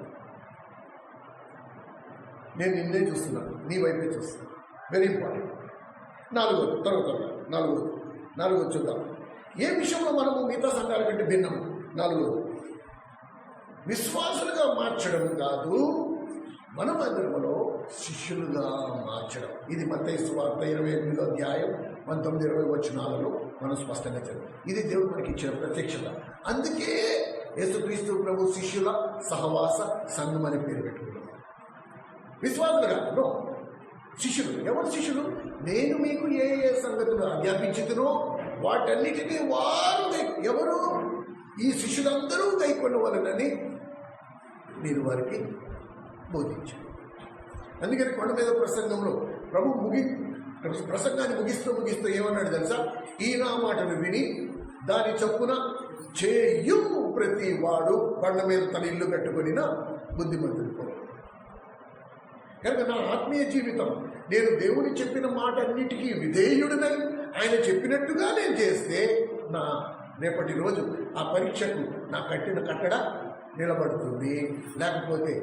నేను నిన్నే చూస్తున్నాను, నీ వైపే చూస్తున్నాను. Very important. 4వది చూద్దాం. ఏ విషయంలో మనము మిగతా సంఘాల కంటే భిన్నం. 4వది విశ్వాసులుగా మార్చడం కాదు, మన మందిరంలో శిష్యులుగా మార్చడం. ఇది మత్తయి సువార్త 28వ అధ్యాయం 19-20 వచనాలలో మనం స్పష్టంగా చదువు. ఇది దేవుడు మనకి ఇచ్చిన ప్రత్యక్షత. అందుకే యేసుక్రీస్తు ప్రభు శిష్యుల సహవాస సంఘం అనే పేరు పెట్టుకున్నాం. విశ్వాసులుగా నో, శిష్యులు. ఎవరు శిష్యులు, నేను మీకు ఏ ఏ సంగతులు ఆజ్ఞాపించుతునో వాటన్నిటినీ వారు ఎవరు, ఈ శిష్యులందరూ గైకొనవలెనని మీరు వారికి బోధించారు. అందుకని కొండ మీద ప్రసంగంలో ప్రభు ప్రసంగాన్ని ముగిస్తూ ఏమన్నాడు తెలుసా, ఈ నా మాటను విని దాని చొప్పున చేయు ప్రతి వాడు కొండ మీద తన ఇల్లు కట్టుకొనిన బుద్ధిమంతుడు. కనుక నా ఆత్మీయ జీవితం నేను దేవుని చెప్పిన మాట అన్నిటికీ విధేయుడినై ఆయన చెప్పినట్టుగా నేను చేస్తే నా రేపటి రోజు ఆ పరీక్షకు నా కట్టిన కట్టడ నిలబడుతుంది. లేకపోతే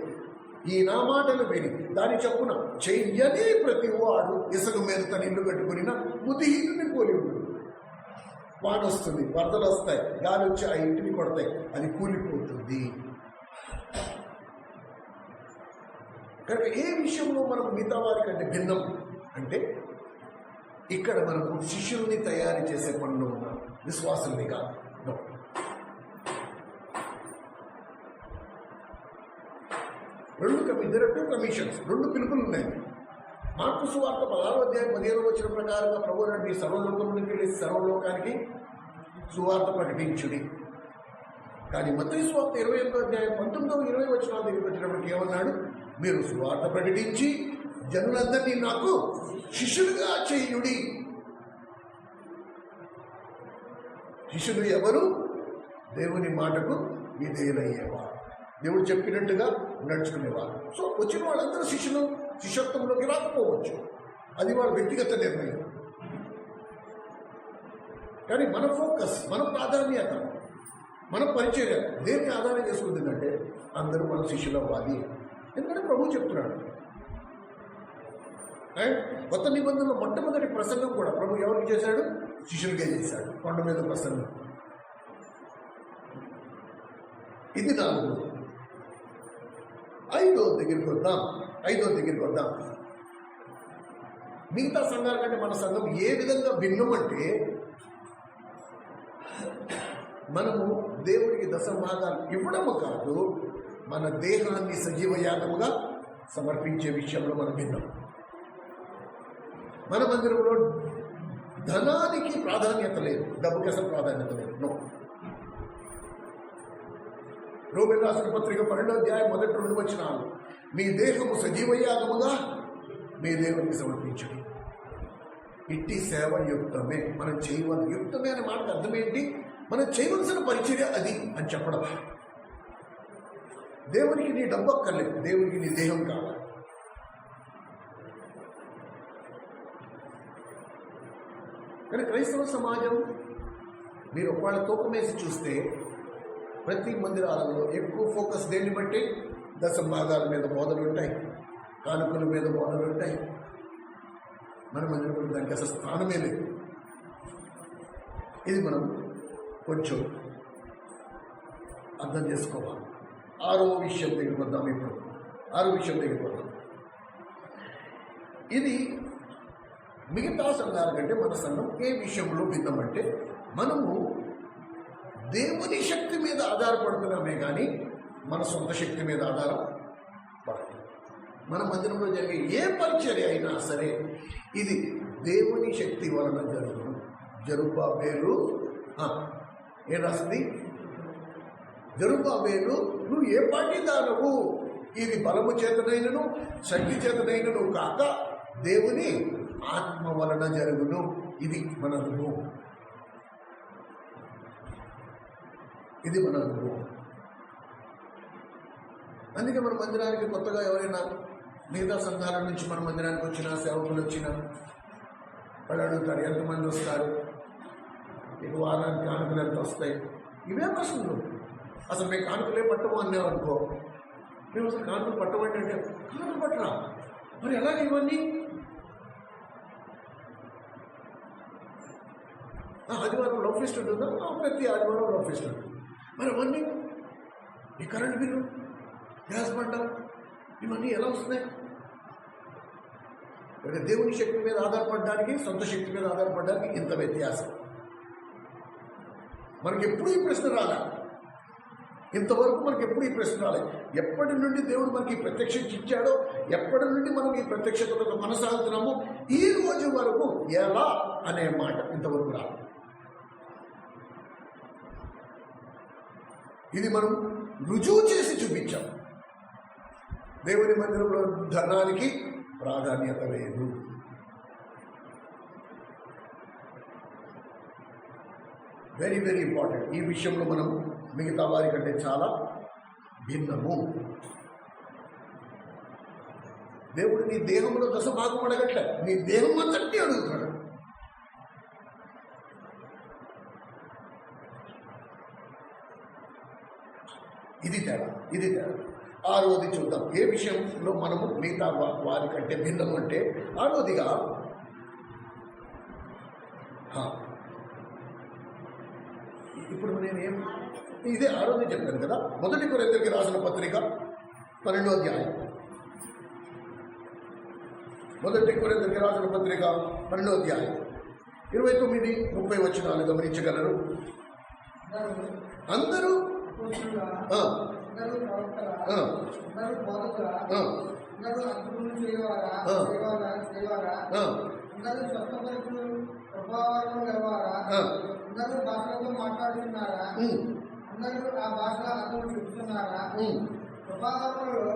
ఈ నా మాటలు విని దాని చొప్పున చెయ్యని ప్రతి వాడు ఇసుక మీద తన ఇల్లు కట్టుకుని బుద్ధిహీనుని పోలి ఉంటుంది. వాన వస్తుంది, వరదలు వస్తాయి, గాలి వచ్చి ఆ ఇంటిని కొడతాయి, అది కూలిపోతుంది. కనుక ఏ విషయంలో మనం మిగతా వారి కంటే భిన్నం అంటే ఇక్కడ మనము శిష్యుల్ని తయారు చేసే పనిలో ఉన్నాం, విశ్వాసుల్ని కాదు. ఇద్దరు కమిషన్స్, 2 పిలుపులు ఉన్నాయి. మార్కు సువార్త 16వ అధ్యాయం 15వ వచనం ప్రకారంగా ప్రభు మీ సర్వలోకంలోకి వెళ్ళి సర్వలోకానికి సువార్త ప్రకటించుడి. కానీ మత్తయి సువార్త 21వ అధ్యాయం 19-20 వచనాల దగ్గరికి వచ్చినప్పటికి ఏమన్నాడు, మీరు సువార్త ప్రకటించి జనులందరినీ నాకు శిష్యులుగా చేయుడి. శిష్యులు ఎవరు, దేవుని మాటకు విధేయులయ్యేవారు, దేవుడు చెప్పినట్టుగా నడుచుకునేవారు. సో వచ్చిన వాళ్ళందరూ శిష్యత్వంలోకి రాకపోవచ్చు, అది వాళ్ళ వ్యక్తిగత నిర్ణయం. కానీ మన ఫోకస్, మన ప్రాధాన్యత, మన పరిచర్య దేన్ని ఆధారం చేసుకుంటుందంటే అందరూ మన శిష్యులు అవ్వాలి. ఎందుకంటే ప్రభు చెప్తున్నాడు. అండ్ కొత్త నిబంధనలో మొట్టమొదటి ప్రసంగం కూడా ప్రభు ఎవరికి చేశాడు, శిష్యులకే చేశాడు. కొండ మీద ప్రసంగం ఇది 4. 5వ దగ్గరికి వద్దాం. మిగతా సంఘాల కంటే మన సంఘం ఏ విధంగా భిన్నం అంటే, మనము దేవుడికి దశభాగాలు ఇవ్వడము కాదు, మన దేహాన్ని సజీవ యాగముగా సమర్పించే విషయంలో మనం భిన్నం. మన మందిరంలో ధనానికి ప్రాధాన్యత లేదు, డబ్బుకి అసలు ప్రాధాన్యత లేదు. నో. రోమీయులకు రాసిన పత్రిక 12వ అధ్యాయం 1-2 వచనాలు, మీ దేహము సజీవ యాగముగా మీ దేవునికి సమర్పించండి. ఇట్టి సేవ యుక్తమే. మనం చేయవలసిన యుక్తమే అనే మాటకు అర్థం ఏంటి? మనం చేయవలసిన పరిచర్య అది అని చెప్పడం. దేవునికి నీ డబ్బు అక్కర్లేదు, దేవునికి నీ దేహం కావాలి. కానీ క్రైస్తవ సమాజం, మీరు ఒకవేళ తూకం వేసి చూస్తే ప్రతి మందిరాలలో ఎక్కువ ఫోకస్ దేన్ని బట్టి? దశభాగాల మీద బోధలు ఉంటాయి, కానుకల మీద బోధలు ఉంటాయి. మన మందిరంలో దానికి అసలు స్థానమే లేదు. ఇది మనం కొంచెం అర్థం చేసుకోవాలి. 6వ విషయం దగ్గరికి వద్దాం. ఇప్పుడు 6వ విషయం దగ్గరికి వద్దాం. ఇది మిగతా సంఘాల కంటే మన సంఘం ఏ విషయంలో భిన్నమంటే, మనము దేవుని శక్తి మీద ఆధారపడుతున్నామే కానీ మన సొంత శక్తి మీద ఆధారపడతాం. మన మందిరంలో జరిగే ఏ పరిచర్య అయినా సరే ఇది దేవుని శక్తి వలన జరుగును. జరుబాబేలు ఏం రాసింది? జరుబాబేలు, నువ్వు ఏ పార్టీ దానవు? ఇది బలము చేతనైనను శక్తి చేతనైనను కాక దేవుని ఆత్మ వలన జరుగును. ఇది మన అనుభవం. అందుకే మన మందిరానికి కొత్తగా ఎవరైనా మిగతా సంఘాల నుంచి మన మందిరానికి వచ్చినా, సేవకులు వచ్చినా వాళ్ళు అడుగుతారు, ఎంతమంది వస్తారు, మీకు వారానికి కానుకలు ఎంత వస్తాయి? ఇవే ప్రశ్నలు. అసలు మేము కానుకలే పట్టము అన్నామనుకో, మేము అసలు కానుకలు పట్టమంటే అంటే కానుకలు పట్టరా, మరి ఎలాగ ఇవన్నీ? ఆదివారం లవ్ ఫెస్ట్ ఉంటుందా? ప్రతి ఆదివారం లవ్ ఫెస్ట్ ఉంటుంది. మరి అవన్నీ ఈ కరెంట్ బిల్లు, గ్యాస్ బండ, ఇవన్నీ ఎలా వస్తున్నాయి? దేవుని శక్తి మీద ఆధారపడడానికి, సొంత శక్తి మీద ఆధారపడడానికి ఇంత వ్యత్యాసం. మనకి ఎప్పుడు ఈ ప్రశ్న రాలే, ఇంతవరకు మనకి ఎప్పుడు ఈ ప్రశ్న రాలే. ఎప్పటి నుండి దేవుడు మనకి ప్రత్యక్షత ఇచ్చాడో, ఎప్పటి నుండి మనం ఈ ప్రత్యక్షతతో కొనసాగుతున్నామో, ఈ రోజు వరకు ఎలా అనే మాట ఇంతవరకు రాదు. ఇది మనం రుజువు చేసి చూపించాం. దేవుని మందిరంలో ధనానికి ప్రాధాన్యత లేదు. Very very important. ఈ విషయంలో మనం మిగతా వారి కంటే చాలా భిన్నము. దేవుడు నీ దేహంలో దశభాగం అడగట్లే, నీ దేహం అంతటి అడుగుతున్నాడు. ఇది తేడా. 6వది చూద్దాం. ఏ విషయంలో మనము మిగతా వారి కంటే భిన్నం అంటే, 6వదిగా ఇప్పుడు నేనేం ఇదే 6వది చెప్పాను కదా. 1 కొరింథీయులకు రాసిన పత్రిక 12వ అధ్యాయం, 1 కొరింథీయులకు రాసిన పత్రిక 12వ అధ్యాయం 29-30 వచనాలు గమనించగలరు. అందరూ భాషలతో మాట్లాడుతున్నారా? అందరూ ఆ భాషలో అర్థం చెప్తున్నారా? ప్రభావంలో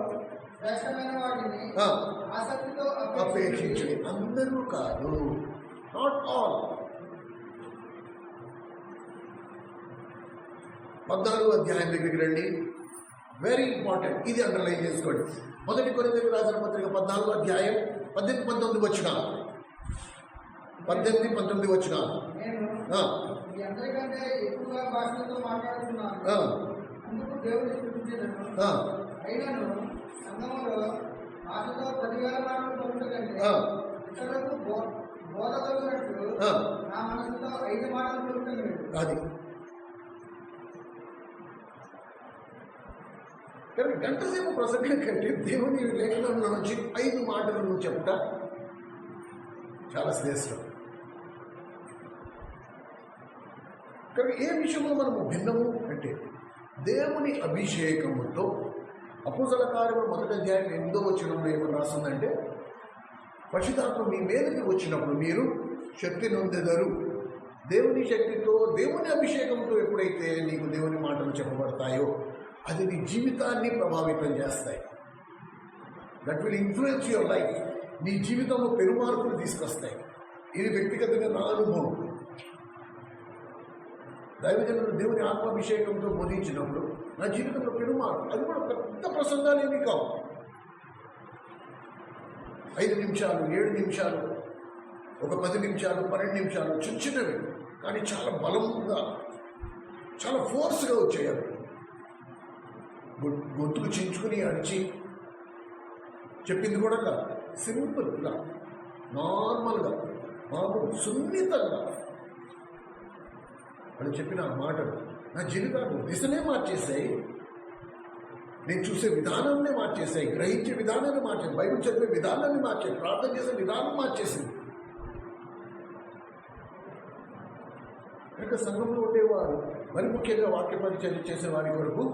శ్రేష్టమైన వాటిని ఆసక్తితో అపేక్షించండి. అందరూ కాదు, నాట్ ఆల్. 14వ అధ్యాయం దగ్గరికి రండి. వెరీ ఇంపార్టెంట్, ఇది అండర్లైన్ చేసుకోండి. 1 కొరింథీయులకు రాసిన పత్రిక 14వ అధ్యాయం 18-19 వచనాలు. 18-19 వచనాలు. అందరికంటే ఎక్కువగా భాషలతో మాట్లాడుతున్నాను, అందుకు దేవుని స్తుతించెదను. అయినను సంఘములో భాషతో 10,000 మాటలు పలుకుట కంటే ఇతరులకు బోధ కలిగినట్లు నా మనసుతో 5 మాటలు పలుకుట లేదు. అది కానీ గంట సేపు ప్రసంగం కంటే దేవుని లేఖనంలో నుంచి 5 మాటలు నువ్వు చెప్తా చాలా శ్రేష్టం. కానీ ఏ విషయంలో మనము భిన్నము అంటే దేవుని అభిషేకముతో అపోస్తల కార్యములు 1వ అధ్యాయం 8వ వచనంలో ఏమని రాస్తుందంటే, పరిశుద్ధాత్మ మీ మీదకి వచ్చినప్పుడు మీరు శక్తి నొందెదరు. దేవుని శక్తితో, దేవుని అభిషేకంతో ఎప్పుడైతే నీకు దేవుని మాటలు చెప్పబడతాయో అది నీ జీవితాన్ని ప్రభావితం చేస్తాయి. That will influence your life. నీ జీవితంలో పెరుమార్పులు తీసుకొస్తాయి. ఇది వ్యక్తిగతంగా నా అనుభవం. దైవజనులు దేవుని ఆత్మాభిషేకంతో బోధించినప్పుడు నా జీవితంలో పెరుమార్పు. అది కూడా పెద్ద ప్రసంగాలు ఏమీ కావు. 5 నిమిషాలు, 7 నిమిషాలు, ఒక 10 నిమిషాలు, 12 నిమిషాలు, చిన్నవి కానీ చాలా బలంగా, చాలా ఫోర్స్గా వచ్చేయాలి. గొంతుకు చించుకుని అడిచి చెప్పింది కూడా కాదు. సింపుల్గా, నార్మల్గా, మామూలు సున్నితంగా అని చెప్పిన ఆ మాటలు నా జీవితాన్ని దిశనే మార్చేసాయి. నేను చూసే విధానాన్ని మార్చేసాయి, గ్రహించే విధానాన్ని మార్చేది, బైబిల్ చదివే విధానాన్ని మార్చేది, ప్రార్థన చేసే విధానం మార్చేసింది. కనుక సంఘంలో ఉండేవారు, మరి ముఖ్యంగా వాక్య పరిచర్య చేసే వారి కొరకు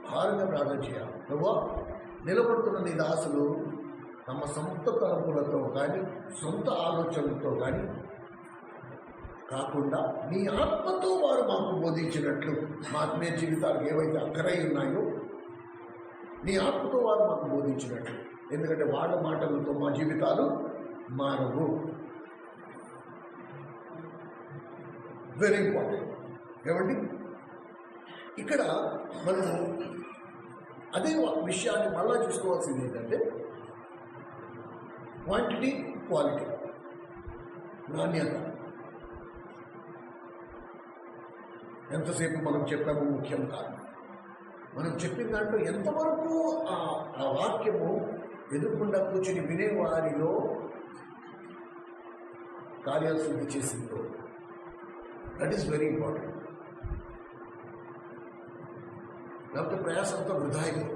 భారంగా ప్రార్థన చేయాలి. ప్రభువా, నిలబడుతున్న నీ దాసులు తమ సొంత తలంపులతో కానీ సొంత ఆలోచనలతో కానీ కాకుండా నీ ఆత్మతో వారు మాకు బోధించినట్లు మా ఆత్మీయ జీవితాలకు ఏవైతే అక్కరై ఉన్నాయో నీ ఆత్మతో వారు మాకు బోధించినట్లు. ఎందుకంటే వాళ్ళ మాటలతో మా జీవితాలు మారవు. Very important. ఏమండి, ఇక్కడ మనము అదే విషయాన్ని మళ్ళా చూసుకోవాల్సింది ఏంటంటే క్వాంటిటీ, క్వాలిటీ, నాణ్యత. ఎంతసేపు మనం చెప్పాము ముఖ్యం కాదు. మనం చెప్పిన దాంట్లో ఎంతవరకు ఆ వాక్యము ఎదుర్కొండా కూర్చుని వినేవారిలో కార్యాలు సిద్ధి చేసిందో, దట్ ఈస్ వెరీ ఇంపార్టెంట్. లేకపోతే ప్రయాసంతో వృధా అయిపోతుంది.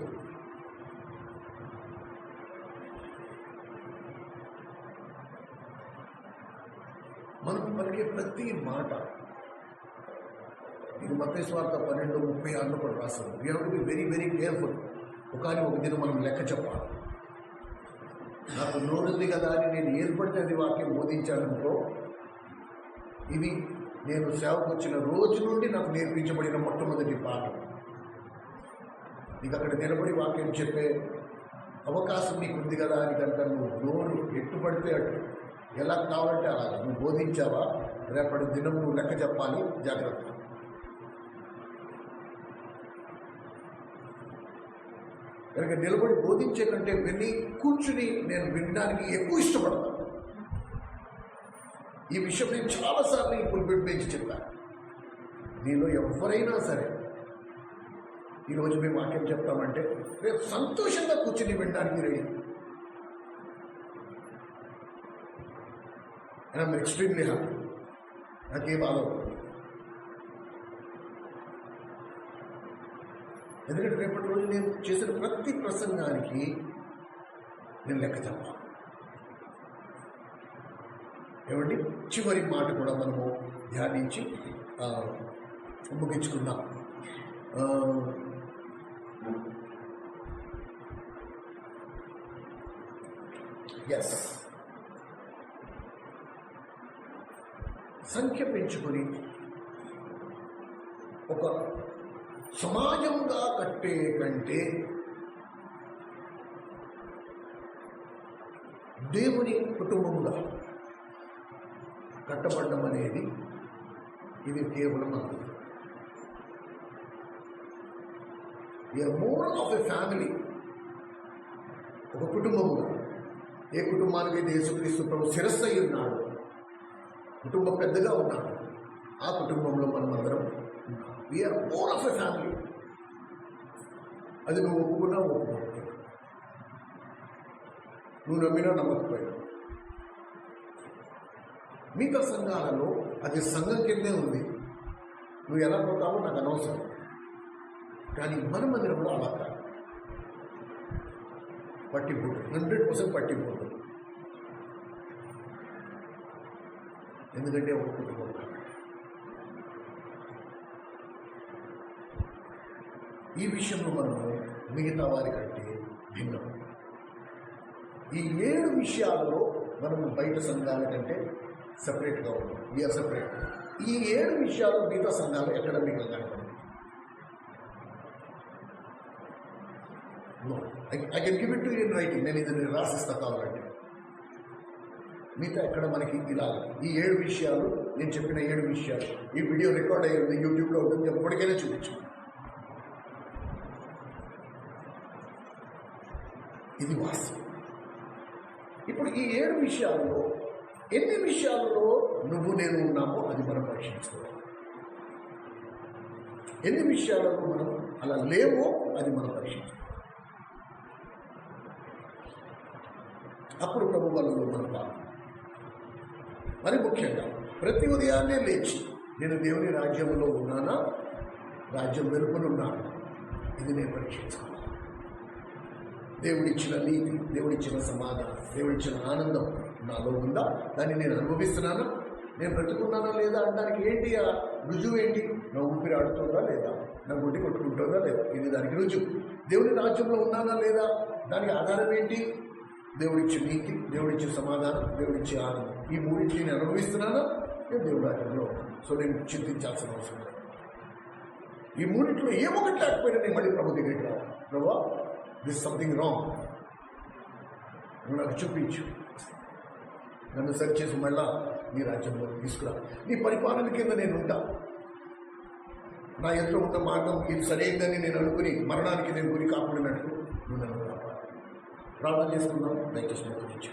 మనం పలికే ప్రతి మాట, ఇది మత్తయి సువార్త 12:36 కూడా రాస్తాం. We have to be very very careful. ఒక దినం మనం లెక్క చెప్పాలి. నాకు నోరుంది కదా అని నేను ఏర్పడితే అది వాక్యం బోధించాలనుకో, ఇది నేను సేవకు వచ్చిన రోజు నుండి నాకు నేర్పించబడిన మొట్టమొదటి పాఠం. నీకు అక్కడ నిలబడి వాక్యం చెప్పే అవకాశం నీకు ఉంది కదా అని కనుక నువ్వు నోరు ఎట్టుబడితే అటు, ఎలా కావాలంటే అలా నువ్వు బోధించావా, రేపటి దినం నువ్వు లెక్క చెప్పాలి. జాగ్రత్త. కనుక నిలబడి బోధించే కంటే విని కూర్చుని నేను వినడానికి ఎక్కువ ఇష్టపడతాను. ఈ విషయం నేను చాలాసార్లు ఈ పుల్పిట్ పెంచి చెప్పాను. నీలో ఎవరైనా సరే ఈరోజు మేము వాక్యం చెప్తామంటే రేపు సంతోషంగా కూర్చుని వినడానికి రెడీ. I'm extremely happy. నాకే బాధ అవుతుంది. ఎందుకంటే రేపటి రోజు నేను చేసిన ప్రతి ప్రసంగానికి నేను లెక్క చెప్పాలి. ఏమండి, చివరి మాట కూడా మనము ధ్యానించి ముగించుకుందాం. ఎస్, సంఖ్య పెంచుకొని ఒక సమాజంగా కట్టే కంటే దేవుని కుటుంబంగా కట్టబడ్డం అనేది ఇది కేవలం మనది. We are more of a family. ఒక కుటుంబముగా, ఏ కుటుంబానికి అయితే యేసుక్రీస్తు ప్రభు శిరస్సు అయి ఉన్నాడు, కుటుంబం పెద్దగా ఉన్నాడు, ఆ కుటుంబంలో మనం అందరం ఉన్నాం. We are more of a family. అది నువ్వు ఒప్పుకున్నా ఒప్పుకోవచ్చు, నువ్వు నమ్మినా నమ్మకపోయినా. మిగతా సంఘాలలో అది సంఘం కిందే ఉంది. నువ్వు ఎలా పోతావో నాకు అనవసరం. కానీ మన మందిరంలో అలా కాదు. పట్టింపు 100% పట్టింపు ఉంటుంది. ఎందుకంటే ఒక కుటుంబం కాబట్టి. ఈ విషయంలో మనము మిగతా వారి కంటే భిన్నం. ఈ 7 విషయాలలో మనము బయట సంఘాల కంటే సపరేట్గా ఉన్నాం. We are separate. ఈ 7 విషయాలు మిగతా సంఘాలు ఎక్కడ మీకు కనపడదు. No, I can give it to in writing. నేను ఇది రాసిస్తా కావాలంటే. మిగతా ఎక్కడ మనకి ఇలా ఈ 7 విషయాలు, నేను చెప్పిన 7 విషయాలు, ఈ వీడియో రికార్డ్ అయ్యింది, యూట్యూబ్లో ఉంటుంది, ఎప్పటికైనా చూపించు. ఇది వాస్తవం. ఇప్పుడు ఈ 7 విషయాల్లో ఎన్ని విషయాలలో నువ్వు నేను ఉన్నామో అది మనం పరీక్షించుకోవాలి. ఎన్ని విషయాలలో మనం అలా లేవో అది మనం పరీక్షించుకోవాలి. అప్పుడు ప్రభు వాళ్ళలో మనం పాల్గొనాలి. మరి ముఖ్యంగా ప్రతి ఉదయాన్నే లేచి నేను దేవుని రాజ్యంలో ఉన్నానా, రాజ్యం వెలుపనున్నాను, ఇది నేను పరీక్షించుకోవాలి. దేవుడిచ్చిన నీతి, దేవుడిచ్చిన సమాధానం, దేవుడిచ్చిన ఆనందం నాలో ఉందా? దాన్ని నేను అనుభవిస్తున్నానా? నేను బ్రతుకున్నానా లేదా అనడానికి ఏంటి ఆ రుజువు? ఏంటి? నా ఊపిరి ఆడుతుందా లేదా, నా గుడ్డి కొట్టుకుంటుందా లేదా, ఇది దానికి రుజువు. దేవుని రాజ్యంలో ఉన్నానా లేదా, దానికి ఆధారం ఏంటి? దేవుడిచ్చే నీతి, దేవుడిచ్చే సమాధానం, దేవుడిచ్చే ఆనందం. ఈ మూడింటిని నేను అనుభవిస్తున్నానా? నేను దేవుడి రాజ్యంలో. సో నేను చింతించాల్సిన అవసరం లేదు. ఈ మూడింటిలో ఏ ఒకటి లేకపోయినా నేను మళ్ళీ ప్రభు దగ్గరికి రావాలి. ప్రభా, దిస్ సంథింగ్ రాంగ్, నువ్వు నాకు చూపించు, నన్ను సరి చేసి మళ్ళా నీ రాజ్యంలో తీసుకురా. నీ పరిపాలన కింద నేను ఉంటా. నా ఎదురు ఉన్న మార్గం ఇది సరైందని నేను అనుకుని మరణానికి నేను గురి కాకూడనట్టు నువ్వు నన్ను కాపాడు. ప్రార్థన చేసుకున్నాను. దయచేసి మొక్కించు.